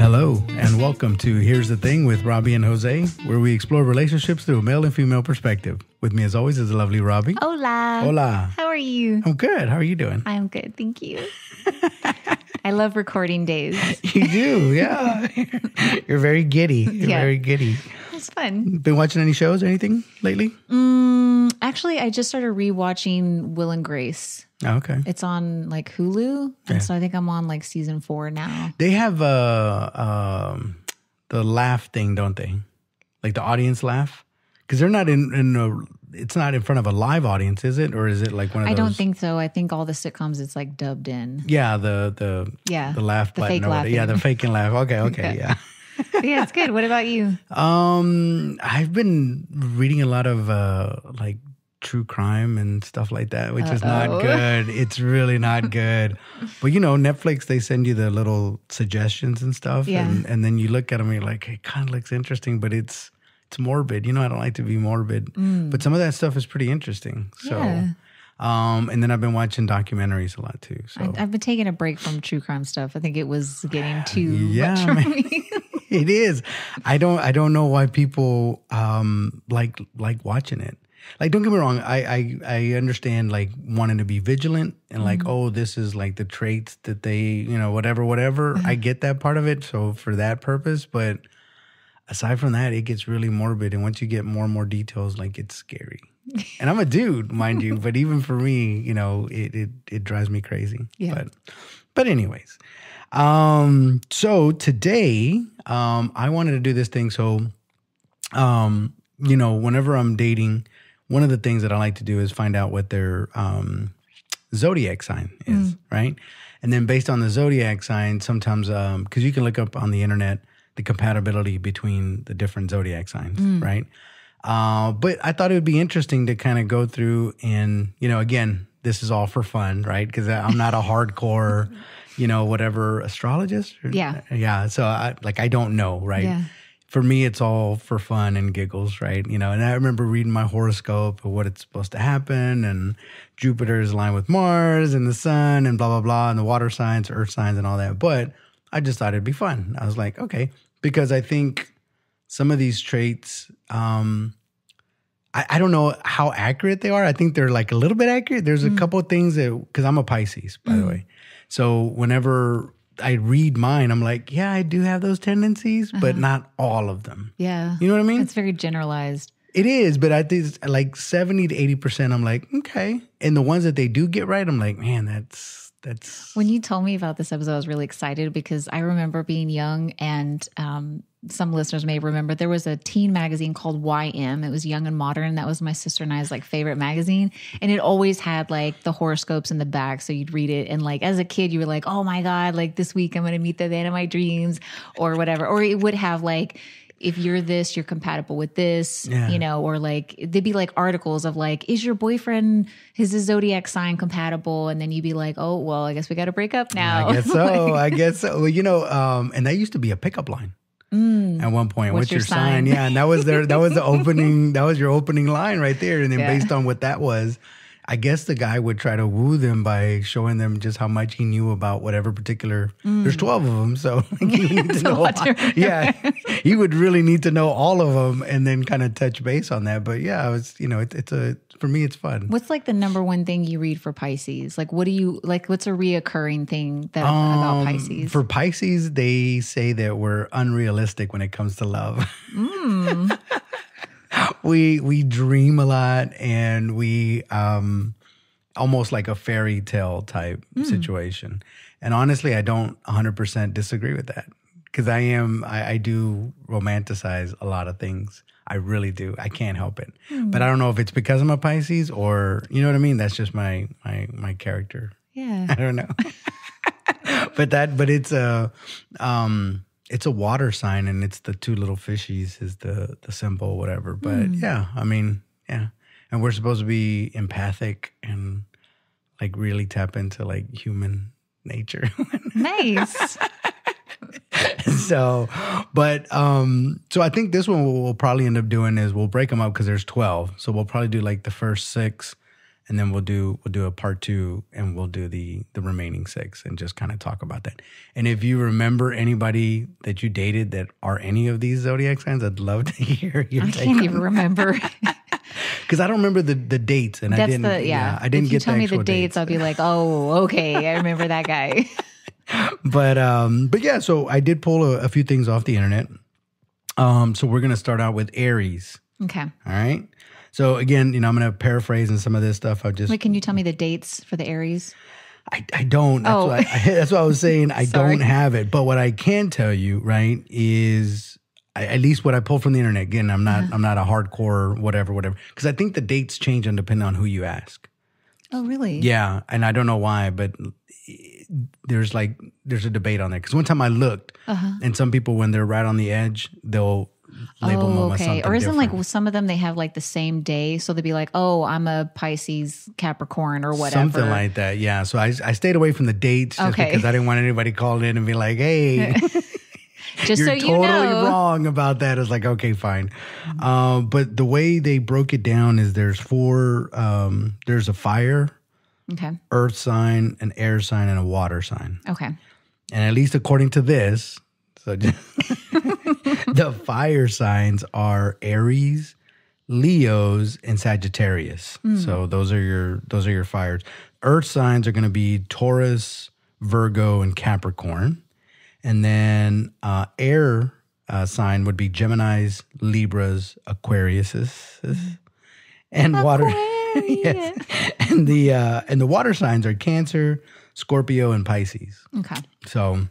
Hello, and welcome to Here's the Thing with Robbie and Jose, where we explore relationships through a male and female perspective. With me, as always, is the lovely Robbie. Hola. Hola. How are you? I'm good. How are you doing? I'm good, thank you. I love recording days. You do, yeah. You're very giddy. You're very giddy. It's fun. Been watching any shows or anything lately? Actually, I just started rewatching Will and Grace. Oh, okay. It's on like Hulu, and so I think I'm on like season 4 now. They have the laugh thing, don't they? Like the audience laugh? Because they're not it's not in front of a live audience, is it? Or is it like one of those? I don't think so. I think all the sitcoms, it's like dubbed in. Yeah, the laugh button. Fake laughing. Yeah, the fake and laugh. Okay, yeah. Yeah, it's good. What about you? I've been reading a lot of like true crime and stuff like that, which is not good. It's really not good. But you know, Netflix, they send you the little suggestions and stuff. Yeah. And then you look at them and you're like, it kind of looks interesting, but it's morbid. You know, I don't like to be morbid. But some of that stuff is pretty interesting. So and then I've been watching documentaries a lot too. So I've been taking a break from true crime stuff. I think it was getting too much for me. It is. I don't know why people like watching it. Like, don't get me wrong. I understand like wanting to be vigilant and like, oh, this is like the traits that they, you know, whatever. I get that part of it. So for that purpose, but aside from that, it gets really morbid. And once you get more and more details, like it's scary. And I'm a dude, mind you, but even for me, you know, it drives me crazy. Yeah. But anyways, so today, I wanted to do this thing. So, you know, whenever I'm dating, one of the things that I like to do is find out what their Zodiac sign is, right? And then based on the Zodiac sign, sometimes, because you can look up on the internet the compatibility between the different Zodiac signs, right? But I thought it would be interesting to kind of go through and, you know, again, this is all for fun, right? Because I'm not a hardcore, you know, whatever astrologist. Yeah. Yeah. So I don't know, right? Yeah. For me, it's all for fun and giggles, right? You know, and I remember reading my horoscope of what it's supposed to happen, and Jupiter is aligned with Mars and the sun and blah, blah, blah, and the water signs, earth signs and all that. But I just thought it'd be fun. I was like, okay, because I think some of these traits, I don't know how accurate they are. I think they're like a little bit accurate. There's a couple of things that, because I'm a Pisces, by the way. So whenever I read mine, I'm like, yeah, I do have those tendencies, but not all of them. Yeah. You know what I mean? It's very generalized. It is, but I think it's like 70 to 80%, I'm like, okay. And the ones that they do get right, I'm like, man, that's. When you told me about this episode, I was really excited because I remember being young, and some listeners may remember there was a teen magazine called YM. It was Young and Modern. That was my sister and I's like favorite magazine. And it always had like the horoscopes in the back. So you'd read it. And like, as a kid, you were like, oh my God, like this week I'm going to meet the man of my dreams or whatever. Or it would have like, if you're this, you're compatible with this, you know, or like, there'd be like articles of like, is your boyfriend, his zodiac sign compatible? And then you'd be like, oh, well, I guess we got to break up now. I guess so. Well, you know, and that used to be a pickup line. At one point, what's your sign? Yeah, and that was the opening. That was your opening line right there. And then based on what that was, I guess the guy would try to woo them by showing them just how much he knew about whatever particular. There's 12 of them, so you need to know. He would really need to know all of them and then kind of touch base on that. But yeah, it's for me, it's fun. What's like the number one thing you read for Pisces? Like, what do you like? What's a reoccurring thing about Pisces? For Pisces, they say that we're unrealistic when it comes to love. We dream a lot, and we almost like a fairy tale type situation. And honestly, I don't 100% disagree with that, because I do romanticize a lot of things. I really do. I can't help it. But I don't know if it's because I'm a Pisces or, you know what I mean? That's just my character. Yeah. I don't know. but it's a water sign, and it's the two little fishies is the symbol, whatever. But yeah, I mean, yeah. And we're supposed to be empathic and like really tap into like human nature. Nice. So I think this one we'll probably end up doing is we'll break them up because there's 12. So we'll probably do like the first 6 and then we'll do a part 2, and we'll do the remaining 6 and just kind of talk about that. And if you remember anybody that you dated that are any of these zodiac signs, I'd love to hear your take. I can't even remember. Because I don't remember the dates, and I didn't get the actual dates. If you tell me the dates, I'll be like, oh, okay, I remember that guy. But yeah, so I did pull a few things off the internet. So we're gonna start out with Aries. Okay. All right. So again, I'm gonna paraphrase in some of this stuff. Wait, can you tell me the dates for the Aries? I don't. That's what I was saying. I don't have it. But what I can tell you, right, is at least what I pulled from the internet. Again, I'm not a hardcore whatever. Because I think the dates change depending on who you ask. Oh, really? Yeah, and I don't know why, but there's a debate on that. Because one time I looked, and some people, when they're right on the edge, they'll label them as something or isn't different. like some of them, they have like the same day, so they'd be like, oh, I'm a Pisces, Capricorn, or whatever, something like that. Yeah, so I stayed away from the dates just because I didn't want anybody calling in and be like, hey. Just You're so you totally know. wrong about that. It's like, okay, fine. But the way they broke it down is there's 4, there's a fire, earth sign, an air sign, and a water sign. Okay. And at least according to this, so the fire signs are Aries, Leos, and Sagittarius. So those are your fires. Earth signs are going to be Taurus, Virgo, and Capricorn. And then air sign would be Geminis, Libras, Aquariuses, and water. Yes. And the water signs are Cancer, Scorpio, and Pisces. Okay. So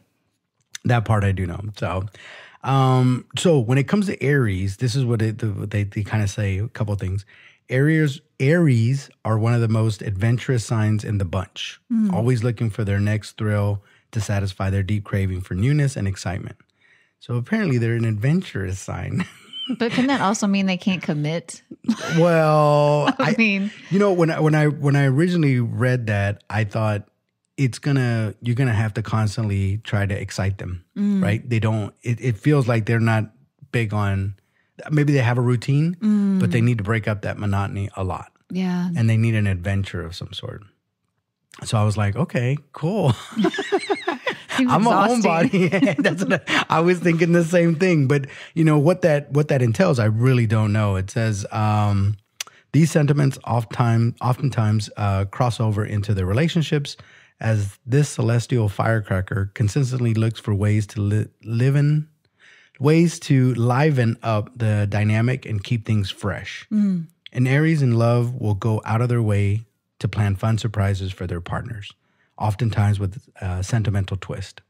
that part I do know. So when it comes to Aries, this is what they kind of say a couple of things. Aries are one of the most adventurous signs in the bunch, always looking for their next thrill to satisfy their deep craving for newness and excitement. So apparently they're an adventurous sign. But can that also mean they can't commit? Well, I mean, when I originally read that, I thought you're gonna have to constantly try to excite them, right? They don't. It feels like they're not big on. Maybe they have a routine, but they need to break up that monotony a lot. Yeah, and they need an adventure of some sort. So I was like, okay, cool. I'm a homebody. That's what I was thinking the same thing. But what that entails, I really don't know. It says these sentiments oftentimes cross over into their relationships, as this celestial firecracker consistently looks for ways to liven up the dynamic and keep things fresh. And Aries in love will go out of their way to plan fun surprises for their partners, oftentimes with a sentimental twist.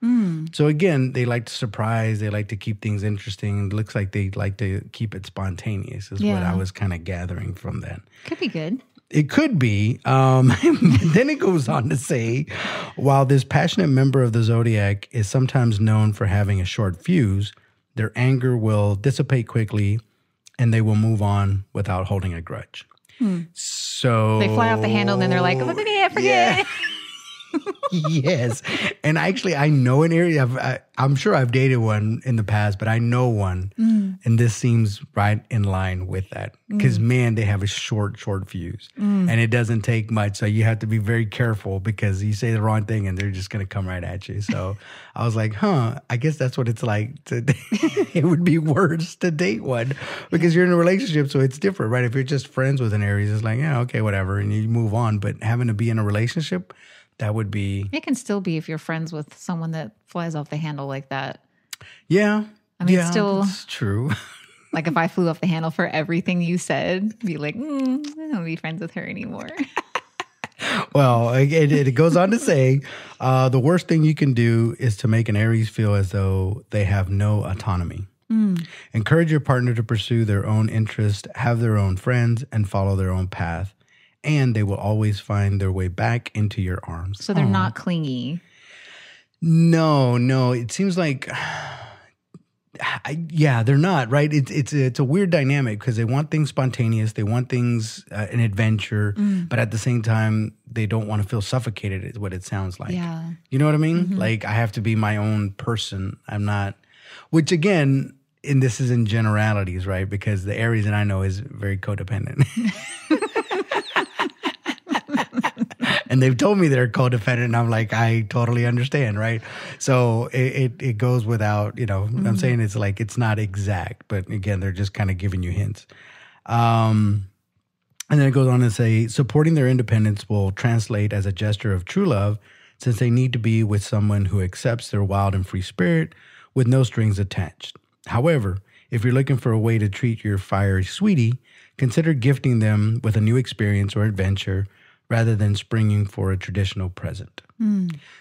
So again, they like to surprise. They like to keep things interesting. It looks like they like to keep it spontaneous is what I was kind of gathering from that. Could be good. It could be. Then it goes on to say, while this passionate member of the Zodiac is sometimes known for having a short fuse, their anger will dissipate quickly and they will move on without holding a grudge. So they fly off the handle and then they're like, forget it. Yes. And actually, I know an Aries. I'm sure I've dated one in the past, but I know one. And this seems right in line with that. Because, man, they have a short fuse. And it doesn't take much. So you have to be very careful because you say the wrong thing and they're just going to come right at you. So I was like, I guess that's what it's like. It would be worse to date one because you're in a relationship. So it's different, right? If you're just friends with an Aries, it's like, yeah, okay, whatever. And you move on. But having to be in a relationship, that would be... It can still be if you're friends with someone that flies off the handle like that. Yeah. I mean, still... It's true. Like if I flew off the handle for everything you said, be like, I don't be friends with her anymore. Well, it goes on to say, the worst thing you can do is to make an Aries feel as though they have no autonomy. Encourage your partner to pursue their own interest, have their own friends, and follow their own path. And they will always find their way back into your arms. So they're not clingy. No. It seems like, they're not, right? It's a weird dynamic because they want things spontaneous. They want things, an adventure. But at the same time, they don't want to feel suffocated is what it sounds like. Yeah. You know what I mean? Like I have to be my own person. I'm not, which again, and this is in generalities, right? Because the Aries that I know is very codependent. And they've told me they're codependent, and I'm like, I totally understand, right? So it goes without, I'm saying it's like it's not exact, but again, they're just kind of giving you hints. And then it goes on to say, supporting their independence will translate as a gesture of true love, since they need to be with someone who accepts their wild and free spirit with no strings attached. However, if you're looking for a way to treat your fiery sweetie, consider gifting them with a new experience or adventure rather than springing for a traditional present.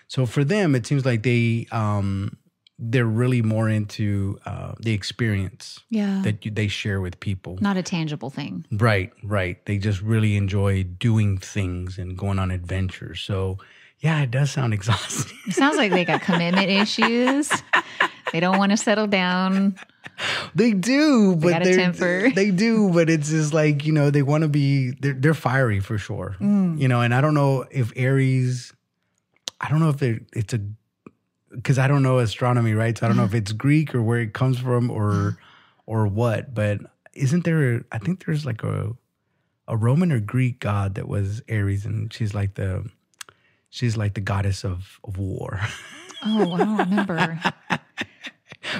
So for them, it seems like they're really more into the experience that they share with people. Not a tangible thing. Right. They just really enjoy doing things and going on adventures. So yeah, it does sound exhausting. It sounds like they got commitment issues. They don't want to settle down. They do, but they got a temper. They do, but it's just like, they want to be, they're fiery for sure. And I don't know if Aries, because I don't know astronomy, right? So I don't know if it's Greek or where it comes from or what, but isn't there, I think there's like a Roman or Greek god that was Aries, and she's like the goddess of war. Oh, I don't remember.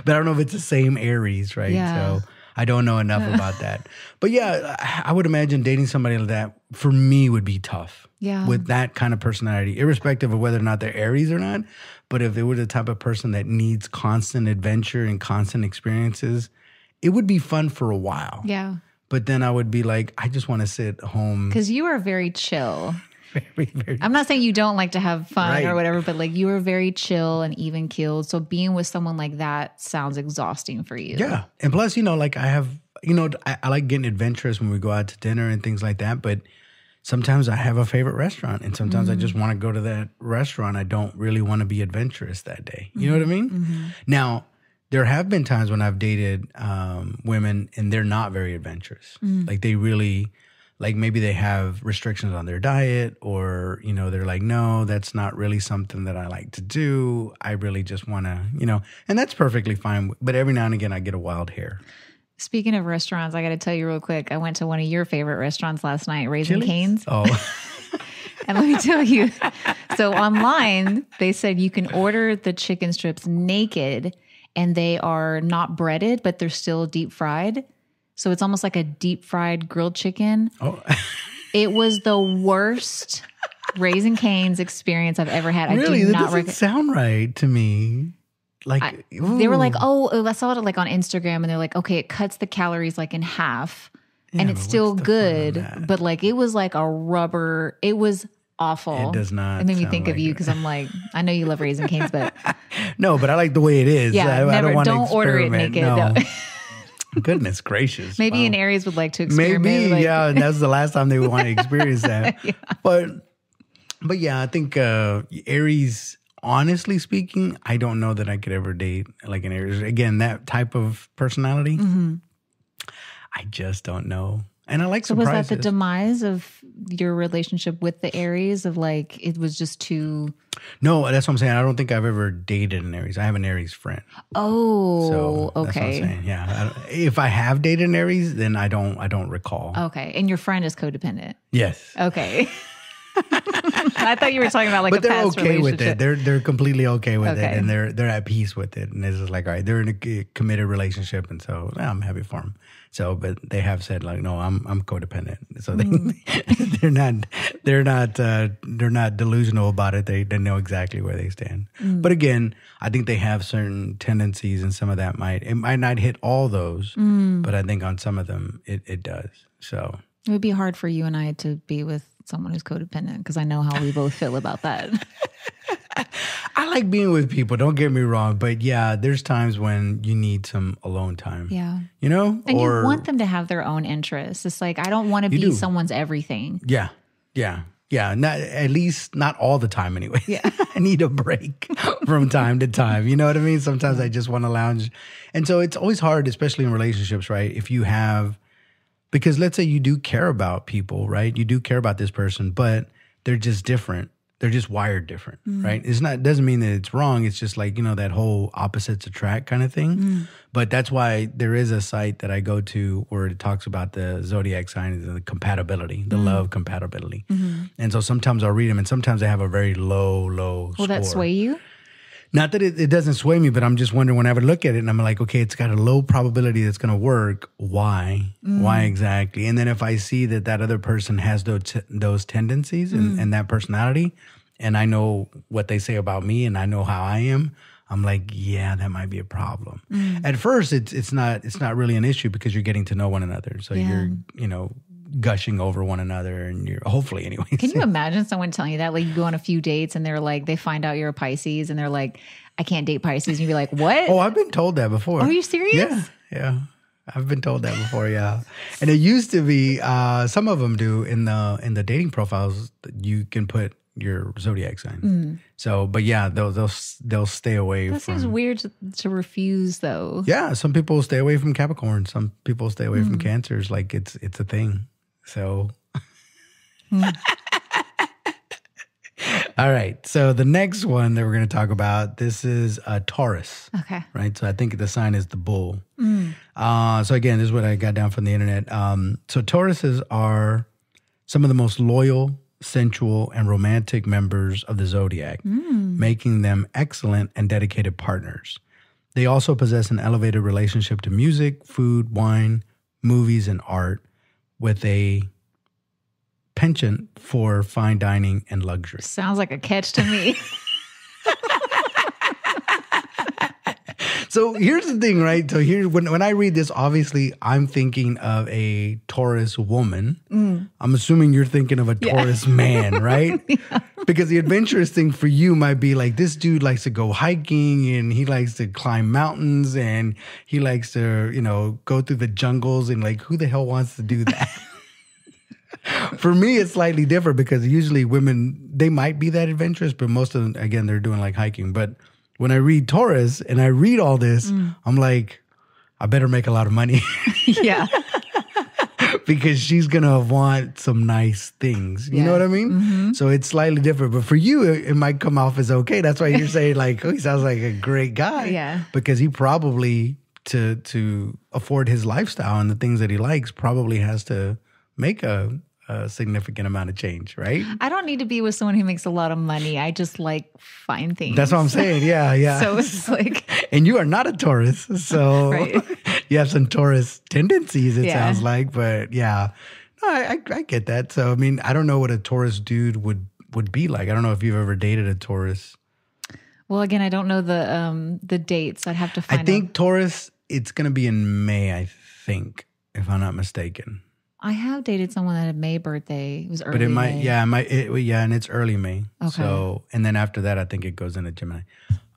But I don't know if it's the same Aries, right? Yeah. So I don't know enough about that. But yeah, I would imagine dating somebody like that for me would be tough. Yeah. With that kind of personality, irrespective of whether or not they're Aries or not. But if they were the type of person that needs constant adventure and constant experiences, it would be fun for a while. Yeah. But then I would be like, I just want to sit home. Because you are very chill. Very, very. I'm not saying you don't like to have fun or whatever, but like you are very chill and even keeled. So being with someone like that sounds exhausting for you. Yeah. And plus, like I have, I like getting adventurous when we go out to dinner and things like that. But sometimes I have a favorite restaurant, and sometimes I just want to go to that restaurant. I don't really want to be adventurous that day. You know what I mean? Now, there have been times when I've dated women and they're not very adventurous. Like they really, like maybe they have restrictions on their diet, or, they're like, no, that's not really something that I like to do. I really just want to, and that's perfectly fine. But every now and again, I get a wild hair. Speaking of restaurants, I got to tell you real quick. I went to one of your favorite restaurants last night, Raising Cane's. Oh. And let me tell you, so online, they said you can order the chicken strips naked and they are not breaded, but they're still deep fried. So it's almost like a deep fried grilled chicken. Oh. It was the worst Raising Cane's experience I've ever had. Really? I do That not doesn't sound right to me. Like they were like, oh, I saw it like on Instagram, and they're like, okay, it cuts the calories like in half, and it's still good, but like it was like a rubber. It was awful. It does not. It made me think of you because I'm like, I know you love Raising Cane's, but no, but I like the way it is. Yeah, I don't want to don't order it naked. No. Goodness gracious. Maybe an Aries would like to experiment. Maybe, like, yeah, and that's the last time they would want to experience that. Yeah. But yeah, I think Aries. Honestly speaking, I don't know that I could ever date like an Aries. Again, that type of personality, I just don't know. And I like surprises. Was that the demise of your relationship with the Aries of like, it was just too... No, that's what I'm saying. I don't think I've ever dated an Aries. I have an Aries friend. Oh, so okay. That's what I'm saying. Yeah. If I have dated an Aries, then I don't recall. Okay. And your friend is codependent? Yes. Okay. I thought you were talking about like but a past they're okay relationship. with it. They're completely okay with it, and they're at peace with it. And it's just like, all right, they're in a committed relationship, and so I'm happy for them. So, but they have said like, no, I'm codependent. So they're not delusional about it. They know exactly where they stand. But again, I think they have certain tendencies, and some of that might not hit all those, but I think on some of them it does. So it would be hard for you and I to be with someone who's codependent because I know how we both feel about that. I like being with people, don't get me wrong, but yeah, there's times when you need some alone time. Yeah. You know? And you want them to have their own interests. It's like, I don't want to be someone's everything. Yeah. Yeah. Yeah. At least not all the time anyway. Yeah. I need a break from time to time. You know what I mean? Sometimes I just want to lounge. And so it's always hard, especially in relationships, right? If you have... Because let's say you do care about people, right? You do care about this person, but they're just different. They're just wired different, right? It doesn't mean that it's wrong. It's just like, that whole opposites attract kind of thing. But that's why there is a site that I go to where it talks about the Zodiac signs and the compatibility, the love compatibility. And so sometimes I'll read them, and sometimes they have a very low Will score. that sway you? Not that it doesn't sway me, but I'm just wondering whenever I look at it and I'm like, okay, it's got a low probability that's going to work. Why? Why exactly? And then if I see that other person has those tendencies and that personality, and I know what they say about me and I know how I am, I'm like, yeah, that might be a problem. At first, it's not really an issue because you're getting to know one another. So you're, gushing over one another, and you're hopefully anyways. Can you imagine someone telling you that? Like, you go on a few dates and they're like, they find out you're a Pisces and they're like, I can't date Pisces. And you'd be like, what? Oh, I've been told that before. Are you serious? Yeah. I've been told that before, yeah. And it used to be, some of them do in the dating profiles, you can put your zodiac sign. So, but yeah, they'll stay away. That seems weird to refuse, though. Yeah, some people stay away from Capricorn. Some people stay away from Cancers. Like it's a thing. So, all right. So the next one that we're going to talk about, this is a Taurus. Okay. Right. So I think the sign is the bull. So again, this is what I got down from the internet. So Tauruses are some of the most loyal, sensual, and romantic members of the zodiac, making them excellent and dedicated partners. They also possess an elevated relationship to music, food, wine, movies, and art, with a penchant for fine dining and luxury. Sounds like a catch to me. So here's the thing, right? So here, when I read this, obviously I'm thinking of a Taurus woman. I'm assuming you're thinking of a Taurus man, right? Because the adventurous thing for you might be like, this dude likes to go hiking and he likes to climb mountains and he likes to, go through the jungles, and like, who the hell wants to do that? For me, it's slightly different because usually women, they might be that adventurous, but most of them, again, they're doing like hiking. But when I read Taurus and I read all this, I'm like, I better make a lot of money. Yeah. Because she's going to want some nice things. You know what I mean? So it's slightly different. But for you, it might come off as okay. That's why you're saying like, oh, he sounds like a great guy. Yeah. Because he probably, to afford his lifestyle and the things that he likes, probably has to make a significant amount of change, right? I don't need to be with someone who makes a lot of money. I just like fine things. That's what I'm saying. Yeah. So it's like... And you are not a Taurus, so Right. You have some Taurus tendencies, it sounds like. But yeah, no, I get that. So, I mean, I don't know what a Taurus dude would be like. I don't know if you've ever dated a Taurus. Well, again, I don't know the dates. I'd have to find out. I think Taurus, it's going to be in May, I think, if I'm not mistaken. I have dated someone that had a May birthday. It was early But it might, May. and it's early May. Okay. So, and then after that, I think it goes into Gemini.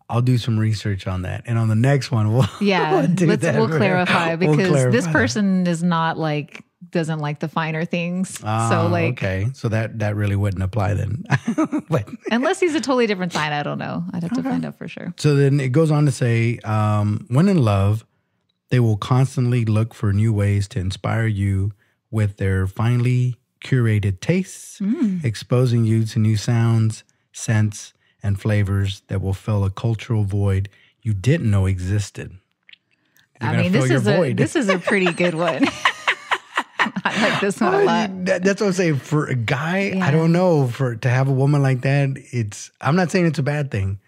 I'll do some research on that. And on the next one, we'll clarify because this that. person is not like, doesn't like the finer things. So like, okay. So that really wouldn't apply then. But, unless he's a totally different sign, I don't know. I'd have to find out for sure. so then it goes on to say, when in love, they will constantly look for new ways to inspire you with their finely curated tastes, exposing you to new sounds, scents, and flavors that will fill a cultural void you didn't know existed. I mean, this is a pretty good one. I like this one a lot. That's what I'm saying. For a guy, I don't know, to have a woman like that, I'm not saying it's a bad thing.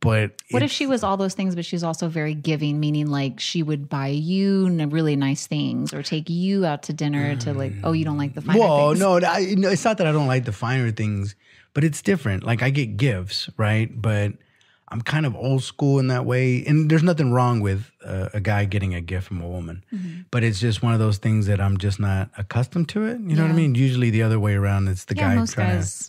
But what if she was all those things, but she's also very giving, meaning like she would buy you really nice things or take you out to dinner to like, oh, you don't like the finer things? No, it's not that I don't like the finer things, but it's different. Like I get gifts, right? But I'm kind of old school in that way. And there's nothing wrong with a guy getting a gift from a woman. But it's just one of those things that I'm just not accustomed to it. You know what I mean? Usually the other way around, it's the guy most trying guys,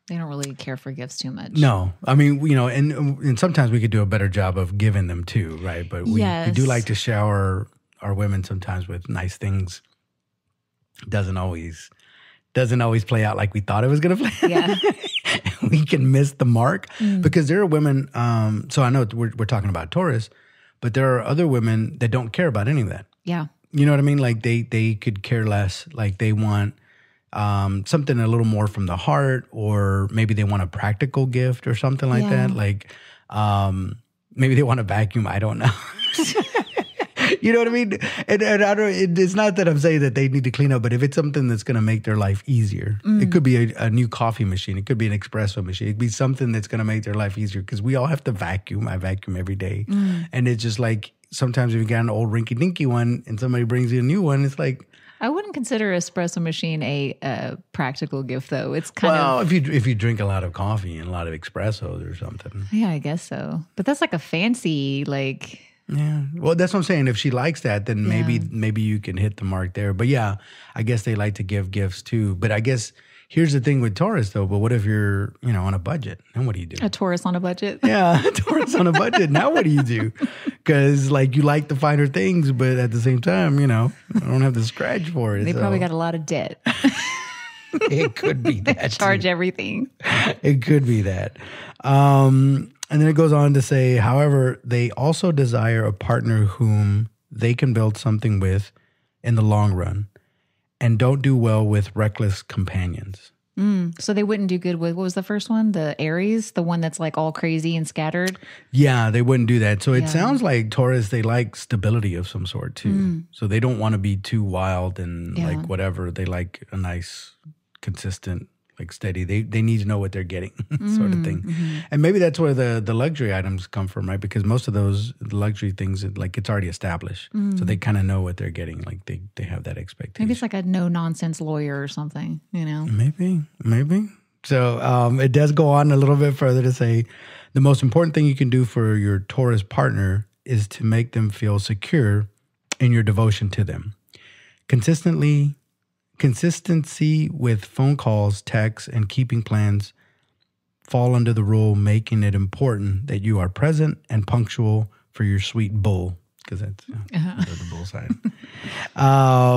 they don't really care for gifts too much. No. I mean, and sometimes we could do a better job of giving them too, right? But we do like to shower our women sometimes with nice things. Doesn't always play out like we thought it was going to play. Yeah. We can miss the mark because there are women. So I know we're talking about Taurus, but there are other women that don't care about any of that. Yeah. You know what I mean? Like they could care less. Like they want something a little more from the heart, or maybe they want a practical gift or something like that. Like maybe they want a vacuum. I don't know. You know what I mean? And I don't. It's not that I'm saying that they need to clean up, but if it's something that's going to make their life easier, it could be a new coffee machine. It could be an espresso machine. It could be something that's going to make their life easier because we all have to vacuum. I vacuum every day, and it's just like sometimes if you got an old rinky dinky one and somebody brings you a new one, it's like. I wouldn't consider an espresso machine a practical gift, though. It's kind of if you drink a lot of coffee and a lot of espressos or something. Yeah, I guess so. But that's like a fancy like. Yeah, well, that's what I'm saying. If she likes that, then maybe you can hit the mark there. But yeah, I guess they like to give gifts too. But I guess here's the thing with Taurus though. But what if you're on a budget? Then what do you do? A Taurus on a budget? Yeah, a Taurus on a budget. Now what do you do? Because like you like the finer things, but at the same time, I don't have to scratch for it. They probably got a lot of debt. It could be that. Charge everything. It could be that. And then it goes on to say, however, they also desire a partner whom they can build something with in the long run and don't do well with reckless companions. So they wouldn't do good with, what was the first one? The Aries, the one that's like all crazy and scattered? Yeah, they wouldn't do that. So it sounds like Taurus, they like stability of some sort too. So they don't want to be too wild and like whatever. They like a nice, consistent, like steady. They need to know what they're getting sort of thing. And maybe that's where the luxury items come from, right? Because most of those luxury things, like it's already established. So they kind of know what they're getting. Like they have that expectation. Maybe it's like a no-nonsense lawyer or something, Maybe. So it does go on a little bit further to say, the most important thing you can do for your Taurus partner is to make them feel secure in your devotion to them. Consistency with phone calls, texts, and keeping plans fall under the rule, making it important that you are present and punctual for your sweet bull, because that's the bull sign.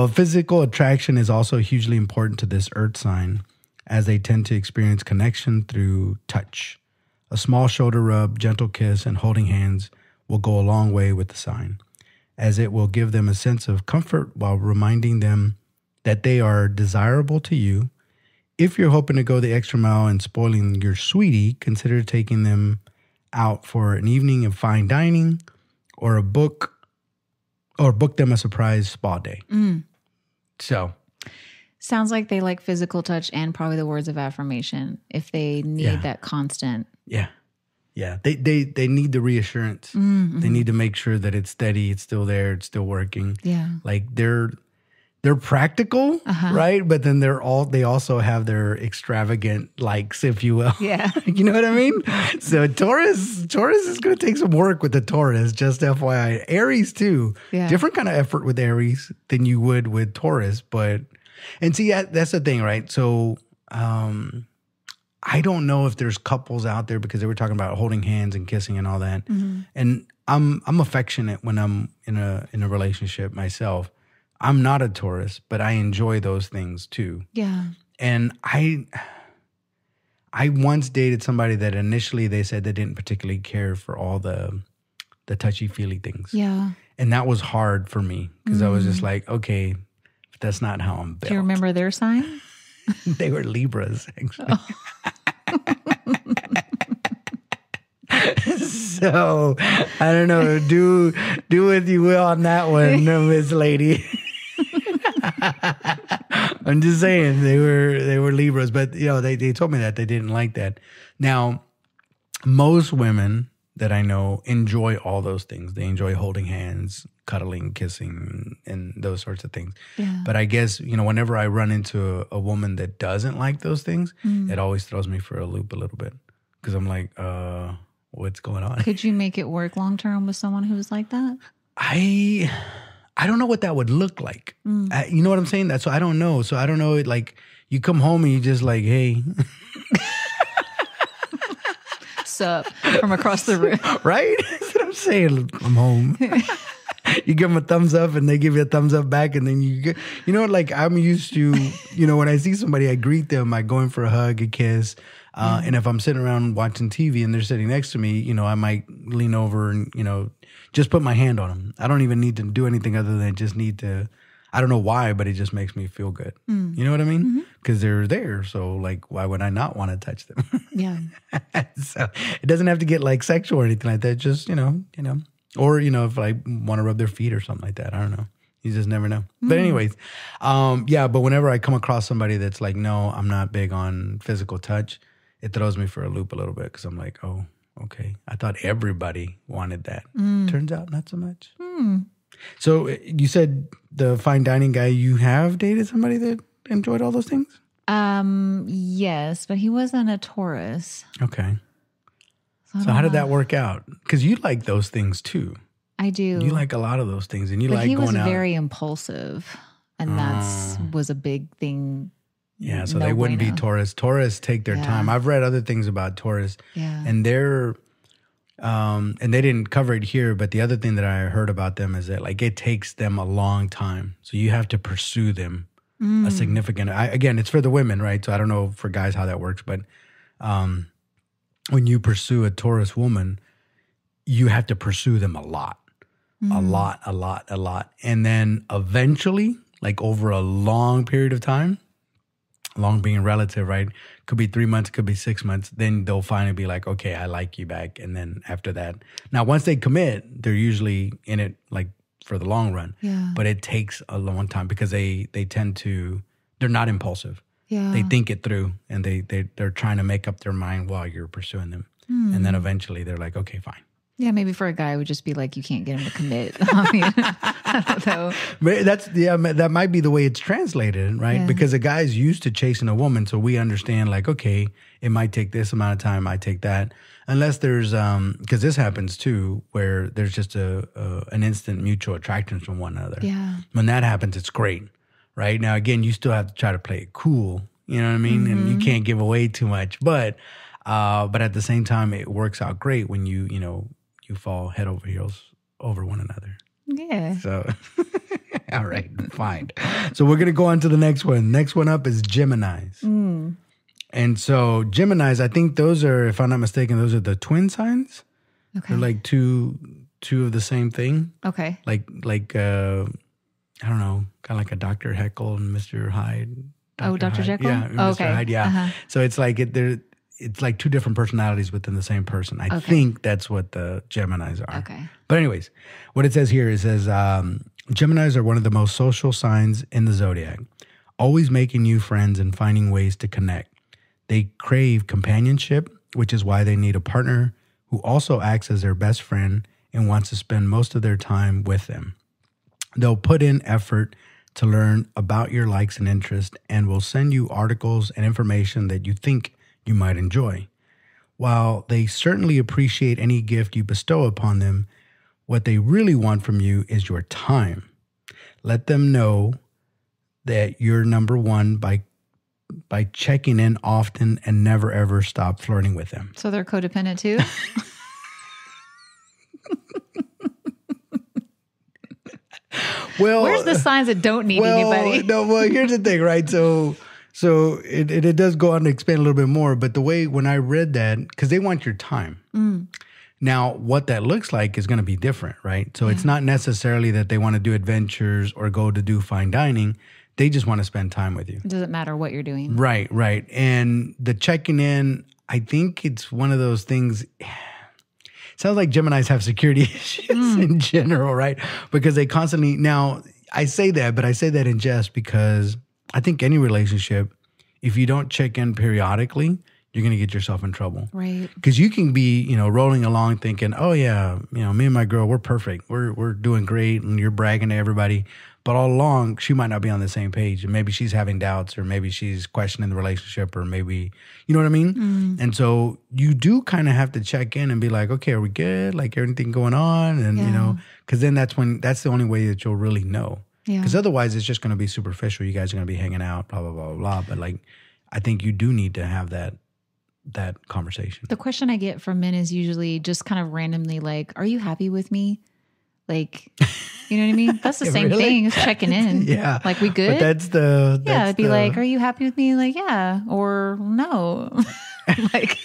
Physical attraction is also hugely important to this earth sign, as they tend to experience connection through touch. A small shoulder rub, gentle kiss, and holding hands will go a long way with the sign, as it will give them a sense of comfort while reminding them that they are desirable to you. If you're hoping to go the extra mile and spoiling your sweetie, consider taking them out for an evening of fine dining or book them a surprise spa day. So sounds like they like physical touch and probably the words of affirmation if they need that constant. Yeah. They need the reassurance. They need to make sure that it's steady, it's still there, it's still working. Yeah. Like they're practical, right? But then they also have their extravagant likes, if you will. Yeah. You know what I mean? So Taurus is going to take some work with the Taurus, just FYI. Aries too. Yeah. Different kind of effort with Aries than you would with Taurus. And see, that's the thing, right? So I don't know if there's couples out there, because they were talking about holding hands and kissing and all that. And I'm affectionate when I'm in a relationship myself. I'm not a Taurus, but I enjoy those things too. Yeah. And I once dated somebody that initially they said they didn't particularly care for all the touchy-feely things. Yeah. And that was hard for me because I was just like, okay, that's not how I'm built. Do you remember their sign? They were Libras, actually. So, I don't know. Do what you will on that one, Miss Lady. I'm just saying they were Libras, but they told me that they didn't like that. Now, most women that I know enjoy all those things. They enjoy holding hands, cuddling, kissing, and those sorts of things. Yeah. But I guess, whenever I run into a woman that doesn't like those things, it always throws me for a loop a little bit because I'm like, what's going on? Could you make it work long term with someone who's like that? I don't know what that would look like. You know what I'm saying? So I don't know. So I don't know. Like you come home and you just like, hey. Sup from across the room. Right? That's what I'm saying. I'm home. You give them a thumbs up and they give you a thumbs up back. And then like I'm used to, when I see somebody, I greet them. I go in for a hug, a kiss. And if I'm sitting around watching TV and they're sitting next to me, I might lean over and, just put my hand on them. I don't even need to do anything other than just need to, I don't know why, but it just makes me feel good. You know what I mean? Because they're there. So like, why would I not want to touch them? Yeah. So it doesn't have to get like sexual or anything like that. Just, Or, if I want to rub their feet or something like that. I don't know. You just never know. But anyways, but whenever I come across somebody that's like, no, I'm not big on physical touch, it throws me for a loop a little bit because I'm like, oh, okay. I thought everybody wanted that. Turns out not so much. So you said the fine dining guy, you have dated somebody that enjoyed all those things? Yes, but he wasn't a Taurus. Okay. So how did that work out? Because you like those things too. I do. You like a lot of those things, and you like he going was out. very impulsive, and was a big thing. Yeah, so they wouldn't be Taurus. Taurus take their time. I've read other things about Taurus, and they're, and they didn't cover it here, but the other thing that I heard about them is that like it takes them a long time, so you have to pursue them a significant. Again, it's for the women, right? So I don't know for guys how that works, but when you pursue a Taurus woman, you have to pursue them a lot. A lot. And then eventually, like over a long period of time, long being relative, right? Could be 3 months, could be 6 months. Then they'll finally be like, okay, I like you back. And then after that, now once they commit, they're usually in it like for the long run. Yeah. But it takes a long time because they tend to, they're not impulsive. Yeah. They think it through and they're trying to make up their mind while you're pursuing them. And then eventually they're like, okay, fine. Yeah, maybe for a guy, it would just be like, you can't get him to commit. I mean, I don't know. But that might be the way it's translated, right? Yeah. Because a guy's used to chasing a woman, so we understand like, okay, it might take this amount of time, I take that. Unless there's, because this happens too, where there's just an instant mutual attraction from one another. Yeah. When that happens, it's great, right? Now, again, you still have to try to play it cool, you know what I mean? And you can't give away too much, but at the same time, it works out great when you fall head over heels over one another. Yeah. So, all right, fine. So we're going to go on to the next one. Next one up is Geminis. And so Geminis, I think those are, if I'm not mistaken, those are the twin signs. Okay. They're like two of the same thing. Okay. Like I don't know, kind of like a Dr. Jekyll and Mr. Hyde. Dr. Jekyll? Yeah, Mr. Hyde, yeah. Uh-huh. So it's like it's like two different personalities within the same person. I think that's what the Geminis are. Okay. But anyways, what it says here, it says, Geminis are one of the most social signs in the Zodiac, always making new friends and finding ways to connect. They crave companionship, which is why they need a partner who also acts as their best friend and wants to spend most of their time with them. They'll put in effort to learn about your likes and interests and will send you articles and information that you think you might enjoy. While they certainly appreciate any gift you bestow upon them, what they really want from you is your time. Let them know that you're number one by checking in often and never ever stop flirting with them. So they're codependent too? Well, where's the signs that don't need anybody? Well, here's the thing, right? So it does go on to explain a little bit more, but the way when I read that, because they want your time. Now, what that looks like is going to be different, right? So it's not necessarily that they want to do adventures or go to do fine dining. They just want to spend time with you. It doesn't matter what you're doing. Right. And the checking in, I think it's one of those things. Sounds like Geminis have security issues in general, right? Because they constantly, now I say that, but I say that in jest because I think any relationship, if you don't check in periodically, you're going to get yourself in trouble. Right. Because you can be, rolling along thinking, oh yeah, me and my girl, we're perfect. We're doing great. And you're bragging to everybody. But all along, she might not be on the same page. And maybe she's having doubts or maybe she's questioning the relationship or maybe, you know what I mean? And so you do kind of have to check in and be like, okay, are we good? Like everything going on? And, because then that's the only way that you'll really know. Because otherwise it's just going to be superficial. You guys are going to be hanging out, blah, blah, blah, blah, blah. But like, I think you do need to have that conversation. The question I get from men is usually just kind of randomly like, are you happy with me? Like, you know what I mean? That's the same thing as checking in. Yeah. Like, we good? But it'd be like, are you happy with me? Like, yeah. Or no. Like.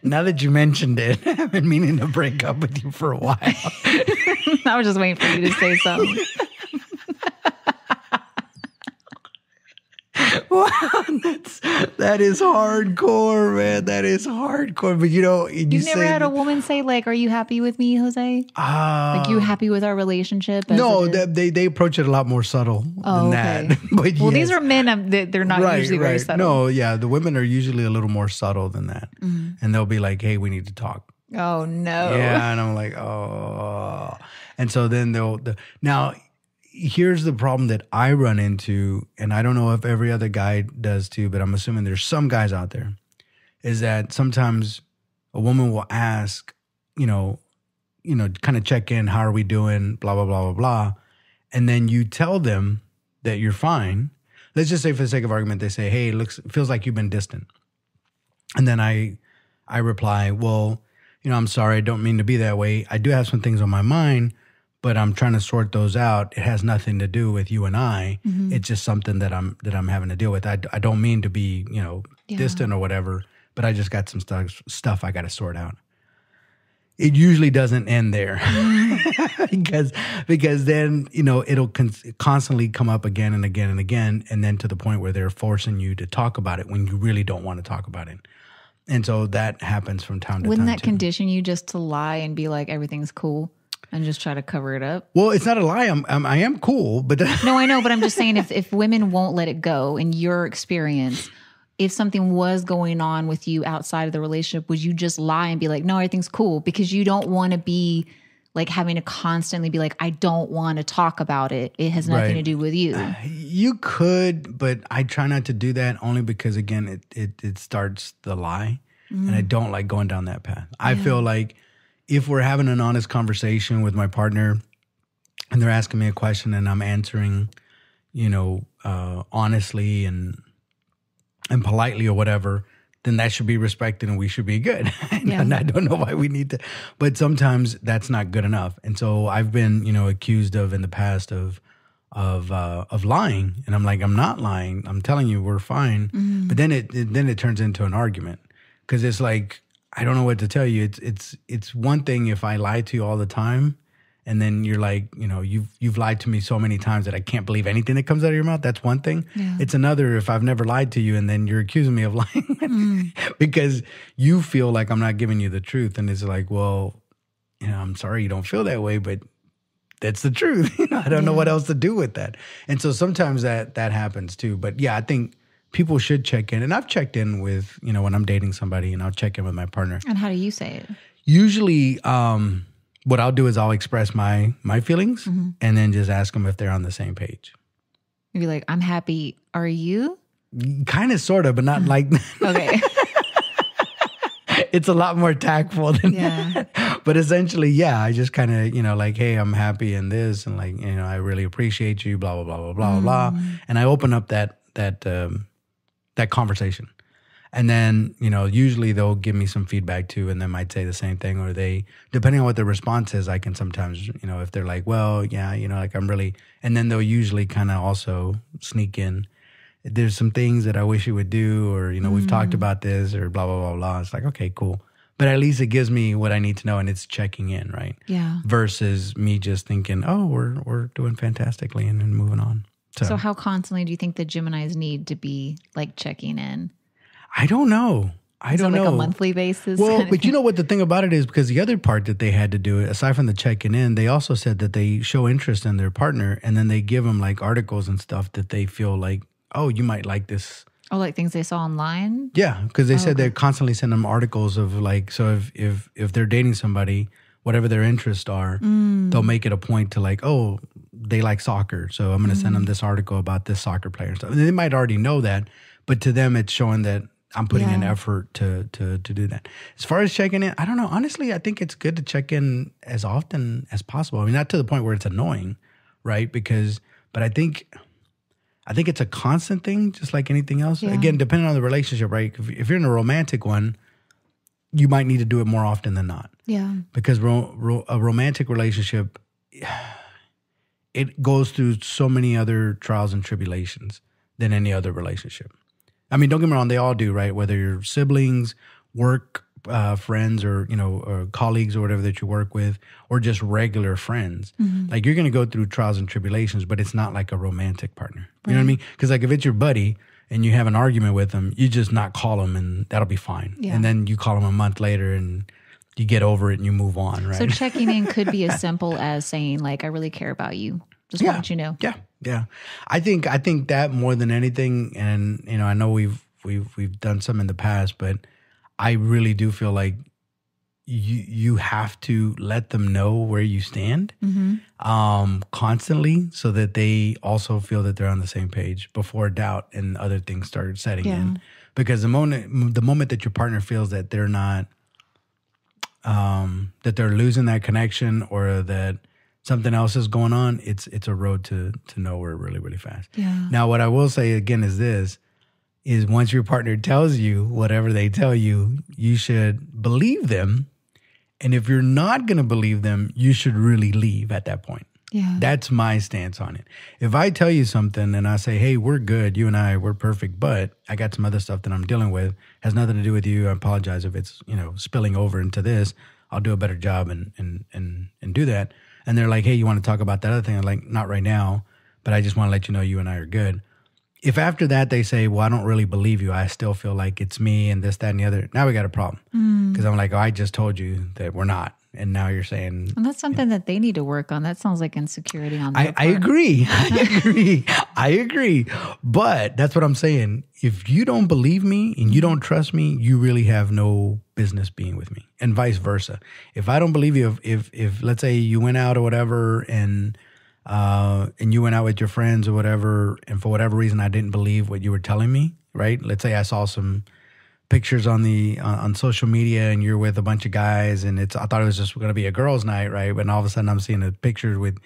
Now that you mentioned it, I've been meaning to break up with you for a while. I was just waiting for you to say something. Wow, That is hardcore, man. That is hardcore. But you've never had a woman say like, "Are you happy with me, Jose? Like, you happy with our relationship?" No, they approach it a lot more subtle than that. But well, these are men. They're not usually very subtle. No, yeah, the women are usually a little more subtle than that, and they'll be like, "Hey, we need to talk." Oh no. Yeah, and I'm like, oh, and so then now. Here's the problem that I run into, and I don't know if every other guy does too, but I'm assuming there's some guys out there, is that sometimes a woman will ask, kind of check in, how are we doing, blah, blah, blah, blah, blah. And then you tell them that you're fine. Let's just say for the sake of argument, they say, hey, it feels like you've been distant. And then I reply, well, I'm sorry, I don't mean to be that way. I do have some things on my mind, but I'm trying to sort those out. It has nothing to do with you and I. It's just something that I'm having to deal with. I don't mean to be, distant or whatever, but I just got some stuff I got to sort out. It usually doesn't end there because then, it'll constantly come up again and again and again. And then to the point where they're forcing you to talk about it when you really don't want to talk about it. And so that happens from time to time. Wouldn't that condition you just to lie and be like, everything's cool? And just try to cover it up? Well, it's not a lie. I am cool, but no, I know. But I'm just saying, if women won't let it go, in your experience, if something was going on with you outside of the relationship, would you just lie and be like, no, everything's cool? Because you don't want to be like having to constantly be like, I don't want to talk about it. It has nothing to do with you. You could, but I try not to do that only because, again, it starts the lie, and I don't like going down that path. I feel like if we're having an honest conversation with my partner and they're asking me a question and I'm answering, honestly and politely or whatever, then that should be respected and we should be good. And I don't know why we need to, but sometimes that's not good enough. And so I've been, accused of in the past of lying. And I'm like, I'm not lying. I'm telling you we're fine. But then it turns into an argument because it's like, I don't know what to tell you. It's one thing if I lie to you all the time, and then you're like, you've lied to me so many times that I can't believe anything that comes out of your mouth. That's one thing. Yeah. It's another if I've never lied to you, and then you're accusing me of lying because you feel like I'm not giving you the truth, and it's like, well, I'm sorry you don't feel that way, but that's the truth. I don't know what else to do with that. And so sometimes that happens too. But yeah, I think people should check in. And I've checked in with, when I'm dating somebody, and I'll check in with my partner. And how do you say it? Usually, what I'll do is I'll express my feelings and then just ask them if they're on the same page. You'd be like, I'm happy. Are you? Kind of, sort of, but not like that. Okay. It's a lot more tactful than that. But essentially, I just kind of, like, hey, I'm happy in this. And like, I really appreciate you, blah, blah, blah, blah, blah, blah. And I open up that conversation. And then, usually they'll give me some feedback too, and they might say the same thing, or they, depending on what the response is, I can sometimes, if they're like, well, yeah, like I'm really, and then they'll usually kind of also sneak in, there's some things that I wish you would do, or, we've talked about this, or blah, blah, blah, blah. It's like, okay, cool. But at least it gives me what I need to know, and it's checking in, right? Yeah. Versus me just thinking, oh, we're doing fantastically and then moving on. So how constantly do you think the Geminis need to be like checking in? I don't know. I don't know. Like a monthly basis? Well, but you know what the thing about it is, because the other part that they had to do, aside from the checking in, they also said that they show interest in their partner, and then they give them like articles and stuff that they feel like, oh, you might like this. Oh, like things they saw online? Yeah, because they said they constantly send them articles of like, so if they're dating somebody, whatever their interests are, they'll make it a point to like, oh, they like soccer, so I'm going to send them this article about this soccer player and stuff. And they might already know that, but to them, it's showing that I'm putting in effort to do that. As far as checking in, I don't know. Honestly, I think it's good to check in as often as possible. I mean, not to the point where it's annoying, right? But I think it's a constant thing, just like anything else. Yeah. Again, depending on the relationship, right? If you're in a romantic one, you might need to do it more often than not. Yeah. Because a romantic relationship, it goes through so many other trials and tribulations than any other relationship. I mean, don't get me wrong, they all do, right? Whether you're siblings, work friends, or, or colleagues or whatever that you work with, or just regular friends. Like, you're going to go through trials and tribulations, but it's not like a romantic partner. You know what I mean? Because like if it's your buddy and you have an argument with them, you just not call them and that'll be fine. Yeah. And then you call them a month later and you get over it and you move on, right? So checking in could be as simple as saying, like, I really care about you. Just want you to know. Yeah. Yeah. I think that more than anything, and I know we've done some in the past, but I really do feel like you have to let them know where you stand constantly, so that they also feel that they're on the same page before doubt and other things start setting in. Because the moment that your partner feels that they're not, that they're losing that connection, or that something else is going on, it's a road to nowhere really, really fast. Yeah. Now, what I will say again is once your partner tells you whatever they tell you, you should believe them. And if you're not going to believe them, you should really leave at that point. Yeah. That's my stance on it. If I tell you something and I say, hey, we're good, you and I, we're perfect, but I got some other stuff that I'm dealing with, has nothing to do with you. I apologize if it's, spilling over into this. I'll do a better job and do that. And they're like, hey, you want to talk about that other thing? I'm like, not right now, but I just want to let you know you and I are good. If after that they say, well, I don't really believe you, I still feel like it's me and this, that, and the other, now we got a problem. Because I'm like, oh, I just told you that we're not. And now you're saying... And that's something that they need to work on. That sounds like insecurity on their part. I agree. I agree. But that's what I'm saying. If you don't believe me and you don't trust me, you really have no business being with me. And vice versa. If I don't believe you, if let's say you went out or whatever and you went out with your friends or whatever, and for whatever reason I didn't believe what you were telling me, right? Let's say I saw some pictures on social media and you're with a bunch of guys and I thought it was just going to be a girls' night, right? But all of a sudden I'm seeing a picture with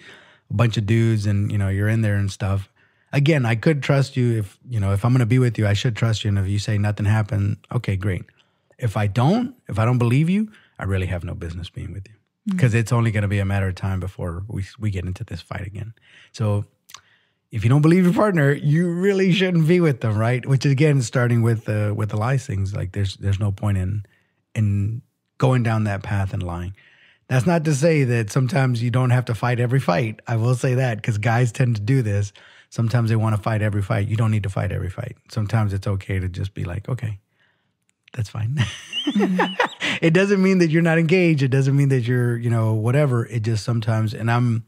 a bunch of dudes and you're in there and stuff. Again, I could trust you if I'm going to be with you, I should trust you. And if you say nothing happened, okay, great. If I don't believe you, I really have no business being with you, because it's only going to be a matter of time before we get into this fight again. So if you don't believe your partner, you really shouldn't be with them, right? Which is, again, starting with the lies things. Like there's no point in going down that path and lying. That's not to say that sometimes you don't have to fight every fight. I will say that, because guys tend to do this. Sometimes they want to fight every fight. You don't need to fight every fight. Sometimes it's okay to just be like, okay, that's fine. It doesn't mean that you're not engaged. It doesn't mean that you're, whatever. It just sometimes, and I'm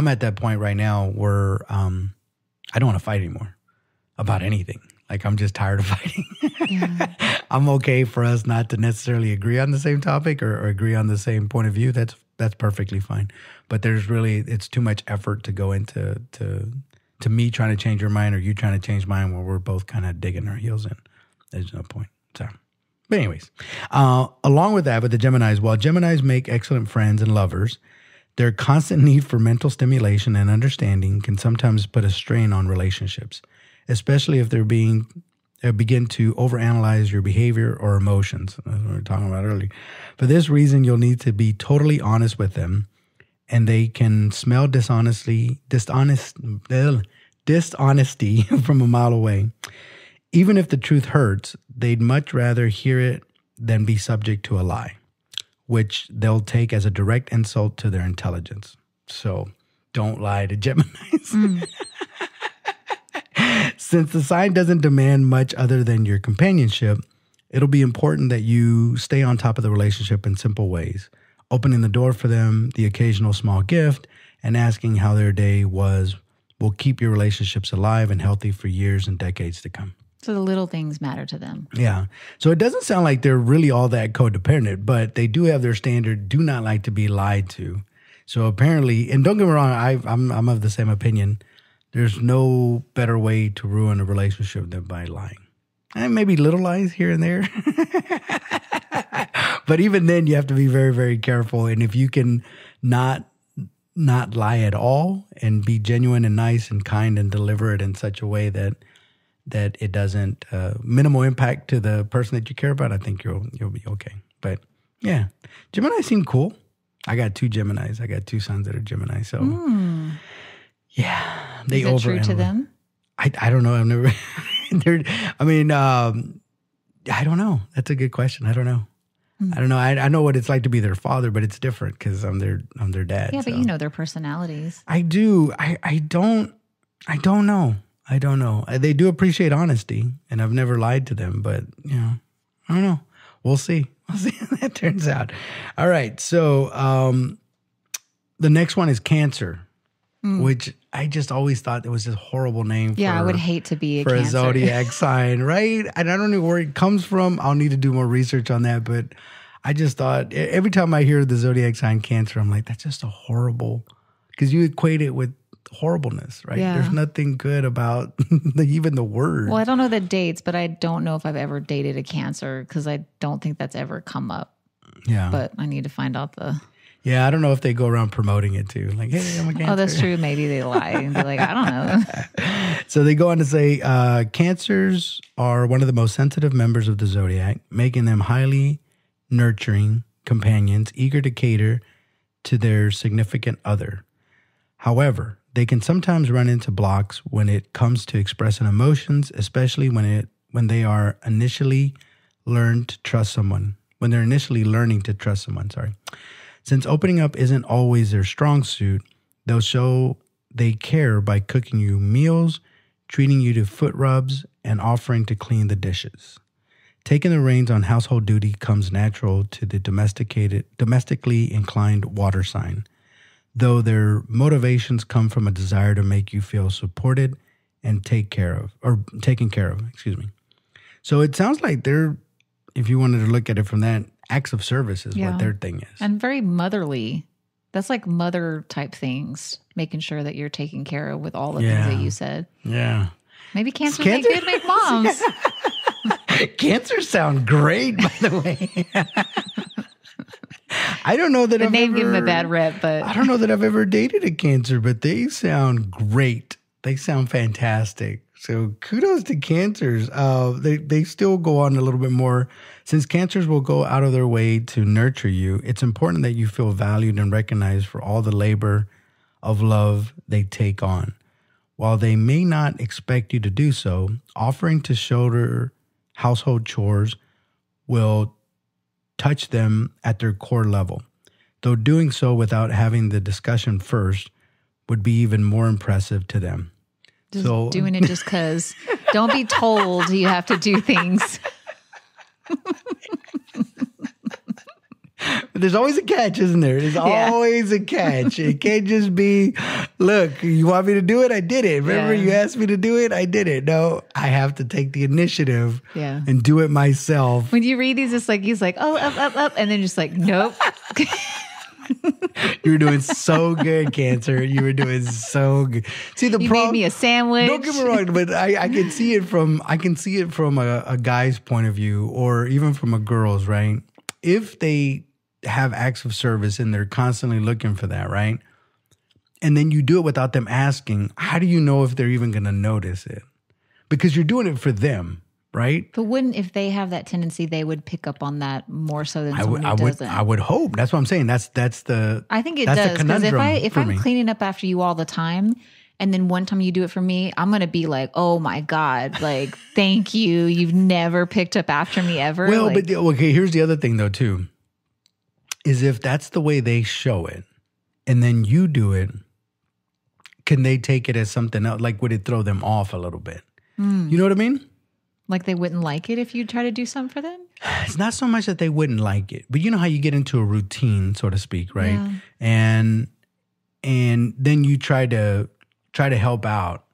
at that point right now where I don't want to fight anymore about anything. Like, I'm just tired of fighting. Yeah. I'm okay for us not to necessarily agree on the same topic or agree on the same point of view. That's perfectly fine. But it's too much effort to go into to me trying to change your mind or you trying to change mine where we're both kind of digging our heels in. There's no point. So, but anyways, along with that, with the Geminis, while Geminis make excellent friends and lovers, their constant need for mental stimulation and understanding can sometimes put a strain on relationships, especially if they begin to overanalyze your behavior or emotions, as we were talking about earlier. For this reason, you'll need to be totally honest with them, and they can smell dishonesty from a mile away. Even if the truth hurts, they'd much rather hear it than be subject to a lie, which they'll take as a direct insult to their intelligence. So don't lie to Geminis. Since the sign doesn't demand much other than your companionship, it'll be important that you stay on top of the relationship in simple ways, opening the door for them, the occasional small gift, and asking how their day was will keep your relationships alive and healthy for years and decades to come. So the little things matter to them. Yeah. So it doesn't sound like they're really all that codependent, but they do have their standard, do not like to be lied to. So apparently, and don't get me wrong, I'm of the same opinion. There's no better way to ruin a relationship than by lying. And maybe little lies here and there. But even then, you have to be very, very careful. And if you can not lie at all and be genuine and nice and kind and deliver it in such a way that it doesn't minimal impact to the person that you care about, I think you'll be okay. But yeah, Gemini seem cool. I got 2 Geminis. I got 2 sons that are Gemini. So yeah, they Is it true to them? I don't know. I've never. I don't know. That's a good question. I don't know. I don't know. I know what it's like to be their father, but it's different because I'm their dad. Yeah, so. but you know their personalities. I do. I don't know. I don't know. They do appreciate honesty, and I've never lied to them, but, I don't know. We'll see. We'll see how that turns out. All right. So the next one is Cancer, which I just always thought it was this horrible name I would hate to be for Cancer. a zodiac sign, right? And I don't know where it comes from. I'll need to do more research on that, but I just thought every time I hear the zodiac sign Cancer, I'm like, that's just a horrible, because you equate it with horribleness, right? Yeah. There's nothing good about even the word. Well, I don't know the dates, but I don't know if I've ever dated a Cancer because I don't think that's ever come up. Yeah. But I need to find out the... Yeah, I don't know if they go around promoting it too. Like, hey, I'm a Cancer. Oh, that's true. Maybe they lie and be like, I don't know. So they go on to say, Cancers are one of the most sensitive members of the zodiac, making them highly nurturing companions, eager to cater to their significant other. However, they can sometimes run into blocks when it comes to expressing emotions, especially when they are initially learning to trust someone. Since opening up isn't always their strong suit, they'll show they care by cooking you meals, treating you to foot rubs, and offering to clean the dishes. Taking the reins on household duty comes natural to the domestically inclined water sign, though their motivations come from a desire to make you feel supported and taken care of. So it sounds like they're, if you wanted to look at it from that, acts of service is what their thing is. And very motherly. That's like mother type things, making sure that you're taken care of with all the things that you said. Yeah. Maybe Cancers make good make moms. Cancers sound great, by the way. I don't know that the name give them a bad rep, but I don't know that I've ever dated a Cancer, but they sound great. They sound fantastic. So kudos to Cancers. They still go on a little bit more. Since Cancers will go out of their way to nurture you, it's important that you feel valued and recognized for all the labor of love they take on. While they may not expect you to do so, offering to shoulder household chores will touch them at their core level. Though doing so without having the discussion first would be even more impressive to them. Just doing it just because. Don't be told you have to do things. There's always a catch, isn't there? There's always a catch. It can't just be, look, you want me to do it? I did it. Remember, you asked me to do it? I did it. No, I have to take the initiative and do it myself. When you read these, it's like, he's like, oh, up. And then just like, nope. You were doing so good, Cancer. You were doing so good. See, you made me a sandwich. Don't get me wrong, but I can see it from a guy's point of view, or even from a girl's, right? If they have acts of service and they're constantly looking for that, right? And then you do it without them asking, how do you know if they're even going to notice it? Because you're doing it for them, right? But if they have that tendency, they would pick up on that more so than someone who doesn't? I would hope. That's what I'm saying. I think it does. Because if I'm cleaning up after you all the time, and then one time you do it for me, I'm going to be like, oh my God, like, thank you. You've never picked up after me ever. Well, but okay, here's the other thing though, too, is if that's the way they show it and then you do it, can they take it as something else? Like, would it throw them off a little bit? You know what I mean? Like they wouldn't like it if you try to do something for them? It's not so much that they wouldn't like it, but you know how you get into a routine, so to speak, right? Yeah. And then you try to help out,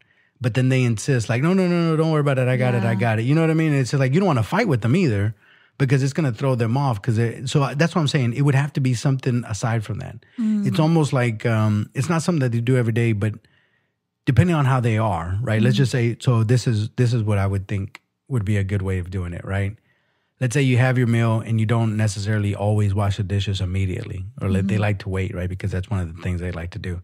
but then they insist like, no, don't worry about it. I got it. You know what I mean? It's just like, you don't want to fight with them either because it's going to throw them off. So that's what I'm saying. It would have to be something aside from that. It's almost like, it's not something that they do every day, but depending on how they are, right? Let's just say, so this is what I would think would be a good way of doing it, right? Let's say you have your meal and you don't necessarily always wash the dishes immediately, or they like to wait, right? Because that's one of the things they like to do.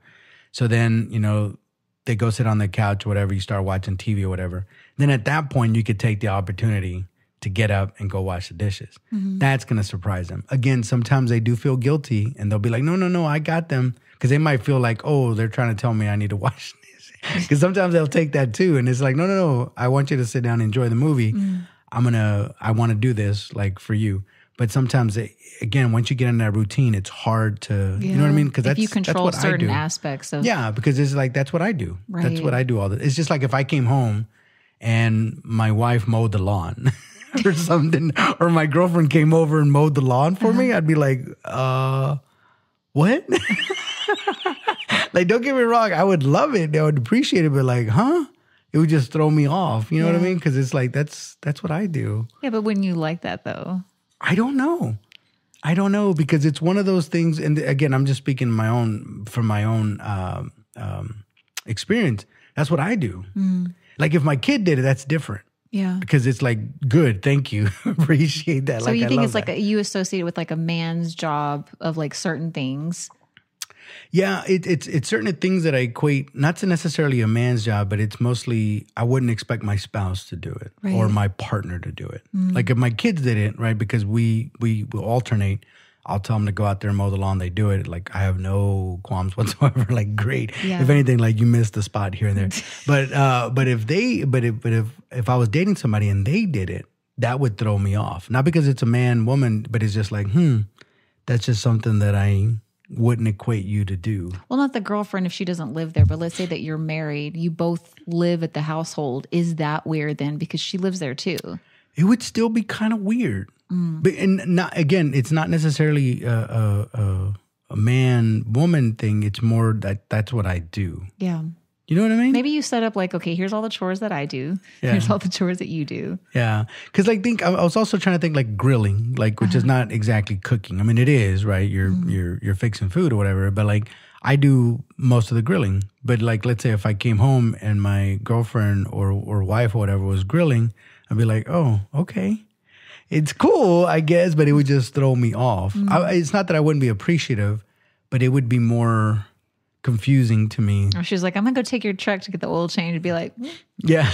So then, they go sit on the couch or whatever, you start watching TV or whatever. Then at that point, you could take the opportunity to get up and go wash the dishes. That's going to surprise them. Again, sometimes they do feel guilty and they'll be like, no, I got them. Because they might feel like, oh, they're trying to tell me I need to wash this. Because sometimes they'll take that too. And it's like, no, I want you to sit down and enjoy the movie. I want to do this like for you. But sometimes, again, once you get in that routine, it's hard to, you know what I mean? Because if you control certain aspects of. Yeah, because it's like, that's what I do. Right. That's what I do all the. It's just like if I came home and my wife mowed the lawn or something, or my girlfriend came over and mowed the lawn for me, I'd be like, what? Like, don't get me wrong, I would love it. I would appreciate it, but like, huh? It would just throw me off. You know what I mean? Because it's like, that's what I do. Yeah, but wouldn't you like that though? I don't know because it's one of those things. And again, I'm just speaking from my own experience. That's what I do. Like if my kid did it, that's different. Yeah. Because it's like, good, thank you. Appreciate that. So you think it's like you associate it with like a man's job of like certain things. Yeah, it's certain things that I equate, not to necessarily a man's job, but it's mostly, I wouldn't expect my spouse to do it or my partner to do it. Like if my kids did it, right, because we will alternate, I'll tell them to go out there and mow the lawn, they do it. Like I have no qualms whatsoever. Like great. Yeah. If anything, like you missed the spot here and there. But if I was dating somebody and they did it, that would throw me off. Not because it's a man, woman, but it's just like, that's just something that I wouldn't equate you to do. Well, not the girlfriend if she doesn't live there, but let's say that you're married, you both live at the household. Is that weird then? Because she lives there too. It would still be kind of weird. But, and not, again, it's not necessarily a man-woman thing. It's more that's what I do. Yeah. You know what I mean? Maybe you set up like, okay, here's all the chores that I do. Yeah. Here's all the chores that you do. Yeah. Because like I was also trying to think like grilling, like which is not exactly cooking. I mean, it is, right? You're fixing food or whatever. But like I do most of the grilling. But like let's say if I came home and my girlfriend or wife or whatever was grilling, I'd be like, oh, okay. It's cool, I guess, but it would just throw me off. It's not that I wouldn't be appreciative, but it would be more confusing to me. Or she's like, I'm gonna go take your truck to get the oil change. And be like, yeah.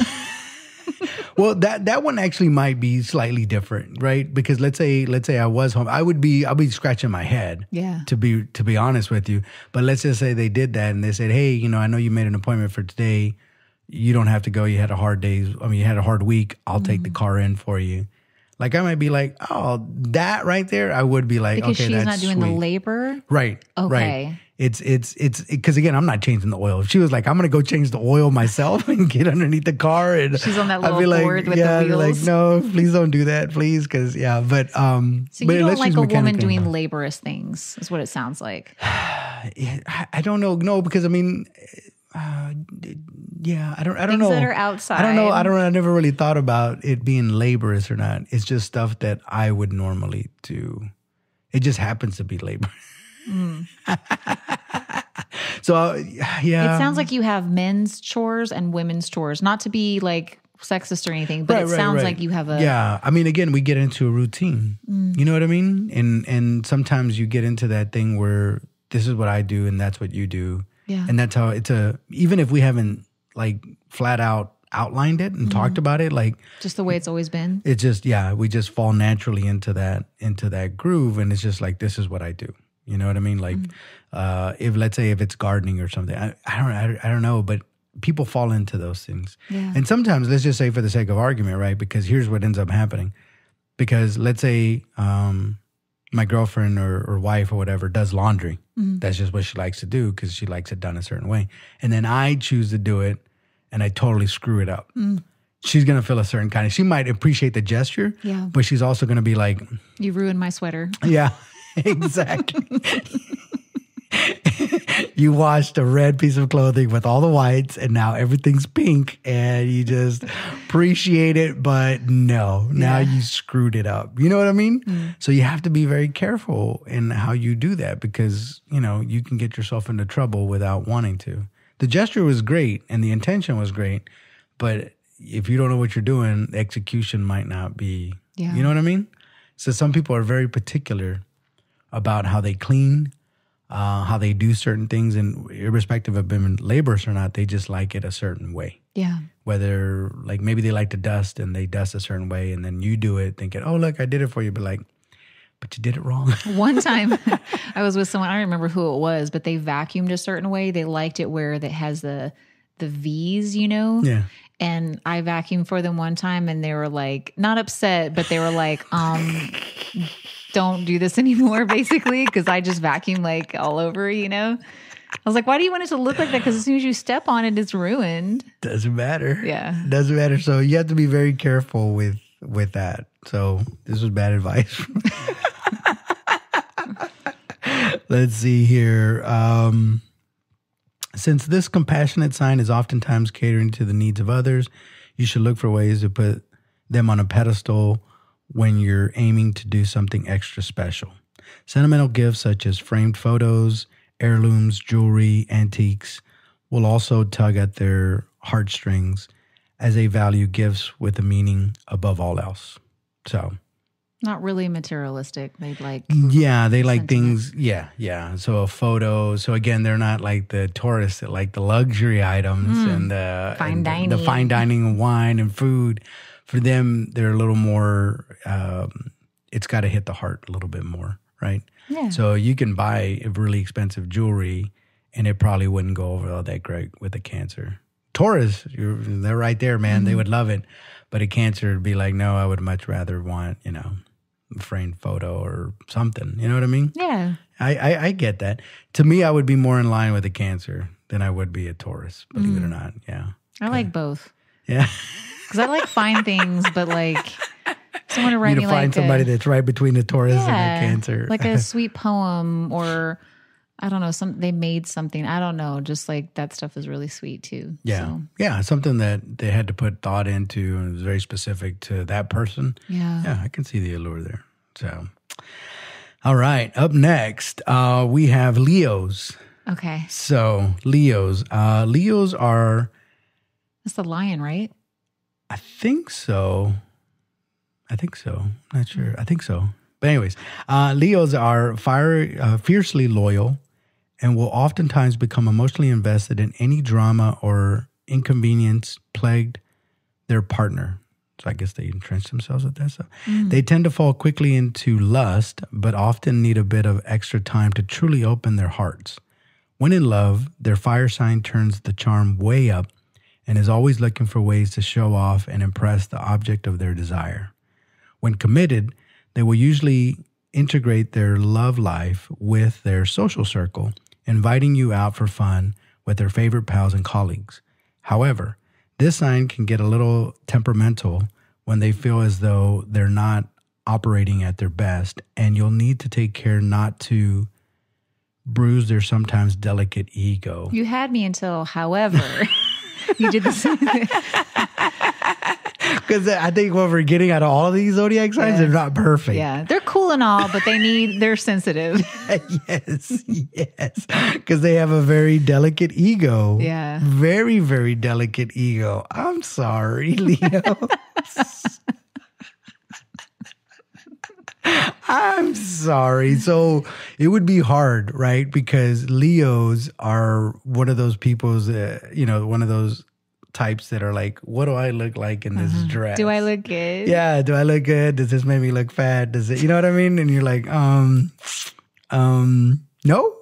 Well, that one actually might be slightly different, right? Because let's say I was home, I'll be scratching my head. Yeah. To be honest with you, but let's just say they did that and they said, hey, I know you made an appointment for today. You don't have to go. You had a hard you had a hard week. I'll take the car in for you. Like I might be like, oh, that right there. I would be like, because okay, that's she's not doing sweet. the labor, right? Okay. Right. It's because again, I'm not changing the oil. If she was like, I'm gonna go change the oil myself and get underneath the car, and she's on that little board with the wheels. Like, no, please don't do that, please, because but so you don't like a woman doing labor. laborious things, is what it sounds like. I don't know, no, because I mean. Yeah, I don't Things know. That are outside. I don't know. I never really thought about it being laborious or not. It's just stuff that I would normally do. It just happens to be labor. So, yeah. It sounds like you have men's chores and women's chores. Not to be like sexist or anything, but it sounds like you have a... Yeah, I mean, again, we get into a routine. You know what I mean? And sometimes you get into that thing where this is what I do and that's what you do. Yeah. And that's how even if we haven't like flat out outlined it and talked about it, like just the way it's always been. It's just, we just fall naturally into that groove. And it's just like, this is what I do. You know what I mean? Like, let's say if it's gardening or something, I don't know, but people fall into those things. Yeah. And sometimes let's just say for the sake of argument, right? Because here's what ends up happening. Because let's say, my girlfriend or wife or whatever does laundry. That's just what she likes to do because she likes it done a certain way. And then I choose to do it and I totally screw it up. She's going to feel a certain kind of, she might appreciate the gesture, but she's also going to be like, you ruined my sweater. Yeah, exactly. You washed a red piece of clothing with all the whites and now everything's pink and you just appreciate it, but no, now you screwed it up. You know what I mean? So you have to be very careful in how you do that because, you can get yourself into trouble without wanting to. The gesture was great and the intention was great, but if you don't know what you're doing, the execution might not be, you know what I mean? So some people are very particular about how they clean, how they do certain things, and irrespective of being laborious or not, they just like it a certain way. Yeah. Whether like maybe they like to dust and they dust a certain way, and then you do it thinking, "Oh, look, I did it for you," but you did it wrong. One time, I was with someone. I don't remember who it was, but they vacuumed a certain way. They liked it where it has the V's, Yeah. And I vacuumed for them one time, and they were like, not upset, but they were like, don't do this anymore, basically, because I just vacuum like all over, you know? I was like, why do you want it to look like that? Because as soon as you step on it, it's ruined. Doesn't matter. Yeah. Doesn't matter. So you have to be very careful with that. So this was bad advice. Let's see here. Since this compassionate sign is oftentimes catering to the needs of others, you should look for ways to put them on a pedestal when you're aiming to do something extra special. Sentimental gifts such as framed photos, heirlooms, jewelry, antiques will also tug at their heartstrings as they value gifts with a meaning above all else. So, not really materialistic. They like things. Yeah. So a photo. So again, they're not like the Taurus that like the luxury items and the fine dining, the fine dining and wine and food. For them, they're a little more. It's got to hit the heart a little bit more, right? Yeah. So you can buy a really expensive jewelry, and it probably wouldn't go over all that great with a Cancer. Taurus, they're right there, man. Mm-hmm. They would love it. But a Cancer would be like, no, I would much rather want, a framed photo or something. You know what I mean? Yeah. I get that. To me, I would be more in line with a Cancer than I would be a Taurus, believe it or not. Yeah. I like both. Yeah. Because I like fine things, but like someone to write you me to find like somebody that's right between a Taurus and a Cancer. Like a sweet poem or I don't know, they made something. I don't know. Just like that stuff is really sweet too. Yeah. So. Yeah. Something that they had to put thought into and it was very specific to that person. Yeah. Yeah. I can see the allure there. So, all right. Up next, we have Leos. Okay. So Leos. Leos are. That's the lion, right? I think so. Not sure. I think so. But anyways, Leos are fiercely loyal and will oftentimes become emotionally invested in any drama or inconvenience plagued their partner. So I guess they entrench themselves with that stuff. They tend to fall quickly into lust, but often need a bit of extra time to truly open their hearts. When in love, their fire sign turns the charm way up and is always looking for ways to show off and impress the object of their desire. When committed, they will usually integrate their love life with their social circle, inviting you out for fun with their favorite pals and colleagues. However, this sign can get a little temperamental when they feel as though they're not operating at their best, and you'll need to take care not to bruise their sometimes delicate ego. You had me until, however, you did the same thing. Because I think what we're getting out of all of these zodiac signs, they're not perfect. Yeah, they're cool and all, but they're sensitive. Yes. Because they have a very delicate ego. Yeah. Very, very delicate ego. I'm sorry, Leo. I'm sorry. So it would be hard, right? Because Leos are one of those people's, one of those types that are like, what do I look like in this dress? Do I look good? Yeah. Do I look good? Does this make me look fat? Does it, you know what I mean? And you're like, no,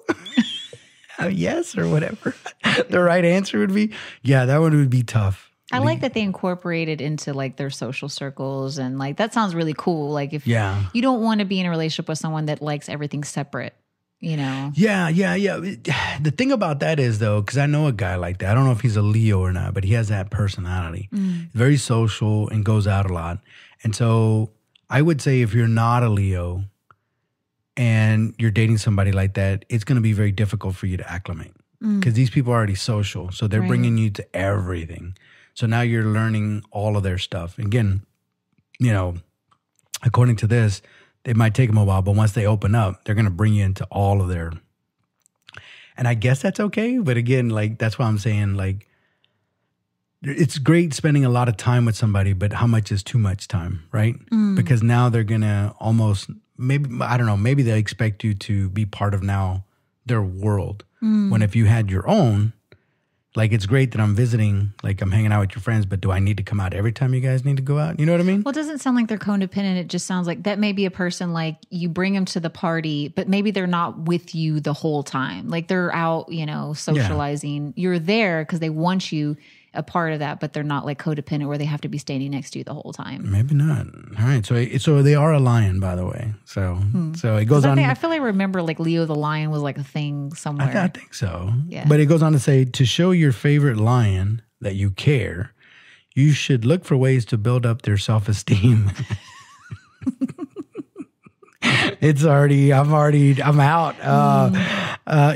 yes, or whatever. The right answer would be, yeah, that one would be tough. I like that they incorporate it into like their social circles and like, that sounds really cool. Like if you don't want to be in a relationship with someone that likes everything separate. Yeah. The thing about that is though, because I know a guy like that. I don't know if he's a Leo or not, but he has that personality. Very social and goes out a lot. And so I would say if you're not a Leo and you're dating somebody like that, it's going to be very difficult for you to acclimate because these people are already social. So they're bringing you to everything. So now you're learning all of their stuff. Again, according to this, it might take them a while, but once they open up, they're going to bring you into all of their, and I guess that's okay. But again, like, that's why I'm saying, like, it's great spending a lot of time with somebody, but how much is too much time, right? Because now they're going to almost, maybe they expect you to be part of now their world. When if you had your own, like, it's great that I'm visiting, like I'm hanging out with your friends, but do I need to come out every time you guys need to go out? You know what I mean? Well, it doesn't sound like they're codependent. It just sounds like that may be a person like you bring them to the party, but maybe they're not with you the whole time. Like they're out, socializing. Yeah. You're there because they want you a part of that, but they're not like codependent where they have to be standing next to you the whole time. Maybe not. All right. So they are a lion, by the way. So it goes on. I feel like I remember like Leo the lion was like a thing somewhere. I think so. Yeah. But it goes on to say, to show your favorite lion that you care, you should look for ways to build up their self-esteem. I'm out.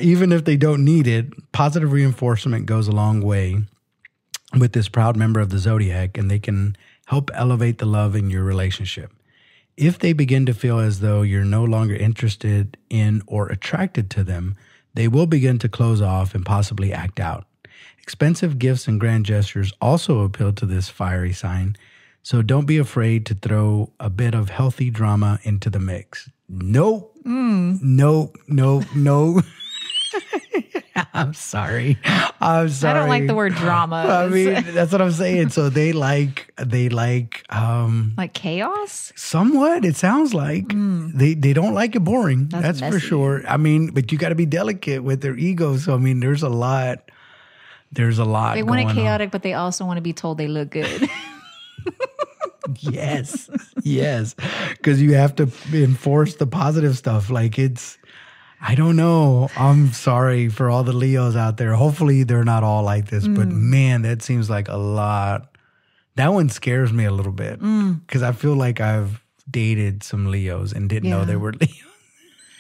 Even if they don't need it, positive reinforcement goes a long way with this proud member of the Zodiac, and they can help elevate the love in your relationship. If they begin to feel as though you're no longer interested in or attracted to them, they will begin to close off and possibly act out. Expensive gifts and grand gestures also appeal to this fiery sign, so don't be afraid to throw a bit of healthy drama into the mix. Nope. Nope. I'm sorry. I don't like the word drama. I mean, that's what I'm saying. So they like chaos? Somewhat, it sounds like. They don't like it boring. That's for sure. I mean, but you got to be delicate with their ego. So I mean, there's a lot. They want it chaotic, but they also want to be told they look good. Yes. Because you have to enforce the positive stuff. Like I don't know. I'm sorry for all the Leos out there. Hopefully they're not all like this, but man, that seems like a lot. That one scares me a little bit because I feel like I've dated some Leos and didn't know they were Leos.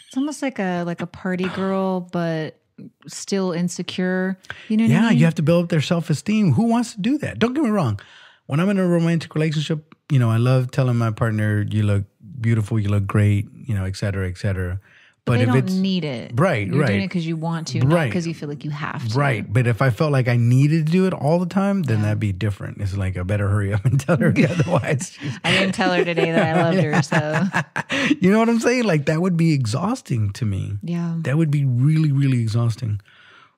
It's almost like a party girl, but still insecure. You know what I mean? You have to build up their self-esteem. Who wants to do that? Don't get me wrong. When I'm in a romantic relationship, I love telling my partner, you look beautiful, you look great, et cetera, et cetera. But they don't need it. Right, You're doing it because you want to, not because you feel like you have to. Right. But if I felt like I needed to do it all the time, then that'd be different. It's like, I better hurry up and tell her. Otherwise, I didn't tell her today that I loved her. So, you know what I'm saying? Like, that would be exhausting to me. Yeah. That would be really, really exhausting.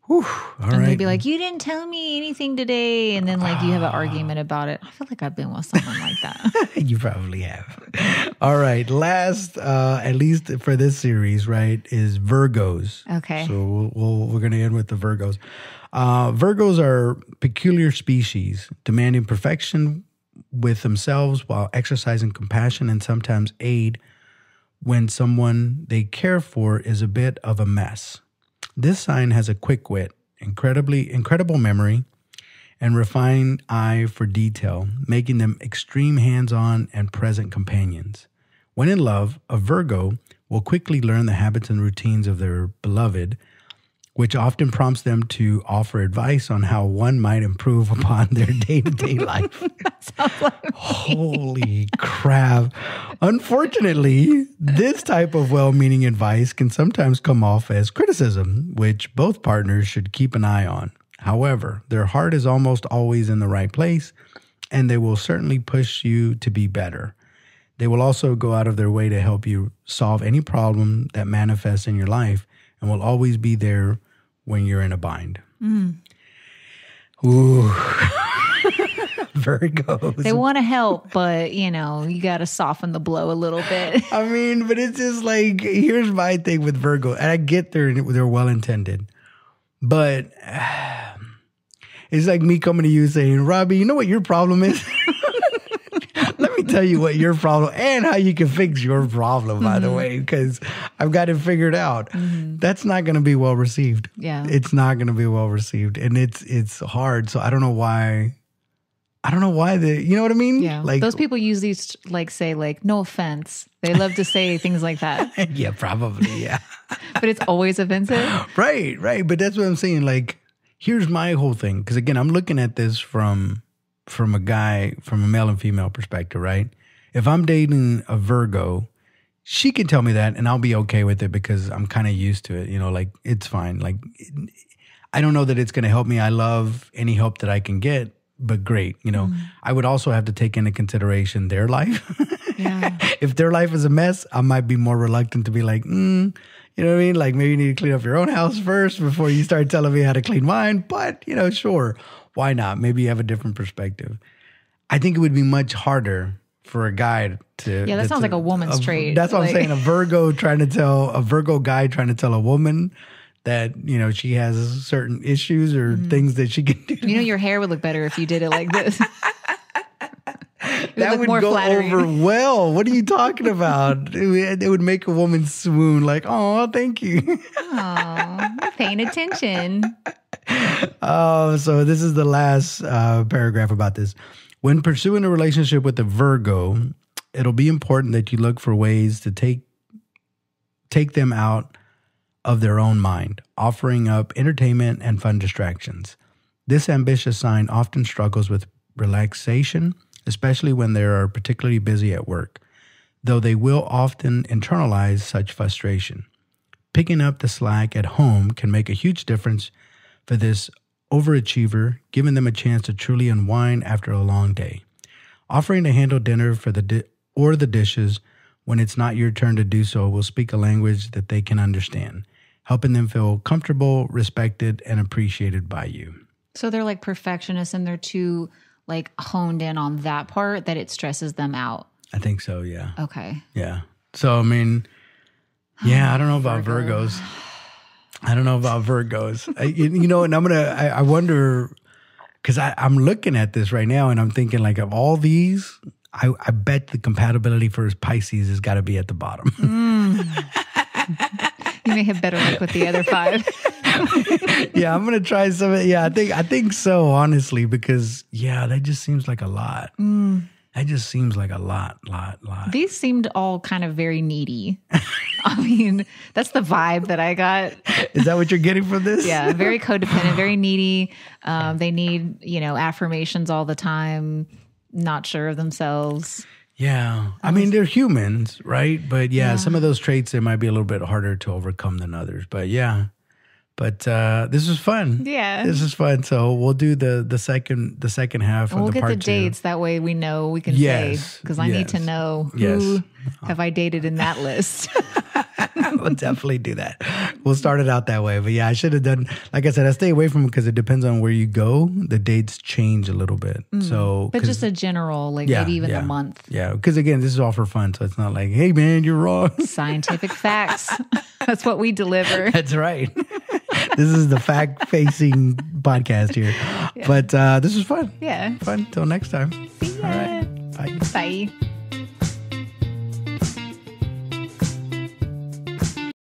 Whew, and they'd be like, you didn't tell me anything today. And then like you have an argument about it. I feel like I've been with someone like that. You probably have. All right. Last, at least for this series, right, is Virgos. Okay. So we're going to end with the Virgos. Virgos are peculiar species, demanding perfection with themselves while exercising compassion and sometimes aid when someone they care for is a bit of a mess. This sign has a quick wit, incredible memory, and refined eye for detail, making them extreme hands-on and present companions. When in love, a Virgo will quickly learn the habits and routines of their beloved, which often prompts them to offer advice on how one might improve upon their day-to-day life. Sounds like me. Holy crap. Unfortunately, this type of well-meaning advice can sometimes come off as criticism, which both partners should keep an eye on. However, their heart is almost always in the right place, and they will certainly push you to be better. They will also go out of their way to help you solve any problem that manifests in your life and will always be there when you're in a bind. Ooh. Virgos. They want to help, but, you got to soften the blow a little bit. I mean, but it's just like, here's my thing with Virgo. And I get they're well-intended. But it's like me coming to you saying, Robbie, you know what your problem is? Let me tell you what your problem and how you can fix your problem, by the way, because I've got it figured out. That's not going to be well received. Yeah. It's not going to be well received. And it's hard. So I don't know why. You know what I mean? Yeah. Like, those people use these, say, no offense. They love to say things like that. Yeah, probably. Yeah. But it's always offensive. Right. But that's what I'm saying. Like, here's my whole thing. Because again, I'm looking at this from a male and female perspective, right? If I'm dating a Virgo, she can tell me that and I'll be okay with it because I'm kind of used to it. It's fine. Like, I don't know that it's going to help me. I love any help that I can get. But great, I would also have to take into consideration their life. Yeah. If their life is a mess, I might be more reluctant to be like, you know what I mean? Like maybe you need to clean up your own house first before you start telling me how to clean mine. But, sure, why not? Maybe you have a different perspective. I think it would be much harder for a guy to. Yeah, that sounds like a woman's trait. That's what I'm saying. A Virgo guy trying to tell a woman that, she has certain issues or things that she can do. Your hair would look better if you did it like this. That would go over well. What are you talking about? It would make a woman swoon like, oh, thank you. Oh, paying attention. So this is the last paragraph about this. When pursuing a relationship with a Virgo, it'll be important that you look for ways to take them out of their own mind, offering up entertainment and fun distractions. This ambitious sign often struggles with relaxation, especially when they are particularly busy at work, though they will often internalize such frustration. Picking up the slack at home can make a huge difference for this overachiever, giving them a chance to truly unwind after a long day. Offering to handle dinner for the dishes when it's not your turn to do so will speak a language that they can understand, helping them feel comfortable, respected, and appreciated by you. So they're like perfectionists and they're too like honed in on that part that it stresses them out. I think so, yeah. Okay. Yeah. So, I mean, I don't know about Virgos. I don't know about Virgos. And I wonder, because I'm looking at this right now and I'm thinking like of all these, I bet the compatibility for Pisces has got to be at the bottom. You may have better luck with the other 5. Yeah, I'm gonna try some. Yeah, I think so. Honestly, because that just seems like a lot. That just seems like a lot. These seemed all kind of very needy. I mean, that's the vibe that I got. Is that what you're getting from this? Yeah, very codependent, very needy. They need affirmations all the time. Not sure of themselves. Yeah. I mean, they're humans, right? But some of those traits, they might be a little bit harder to overcome than others. But But this was fun. Yeah. This is fun. So we'll do the second half and of the part 2. We'll get the dates. That way we know we can say. Because I need to know who have I dated in that list. We'll definitely do that. We'll start it out that way. But I should have done, like I said, I stay away from it because it depends on where you go. The dates change a little bit. So, but just a general, maybe even a month. Yeah. Because again, this is all for fun. So it's not like, hey man, you're wrong. Scientific facts. That's what we deliver. That's right. This is the fact-facing podcast here. Yeah. But this was fun. Yeah. Fun. Till next time. See ya. All right. Bye. Bye.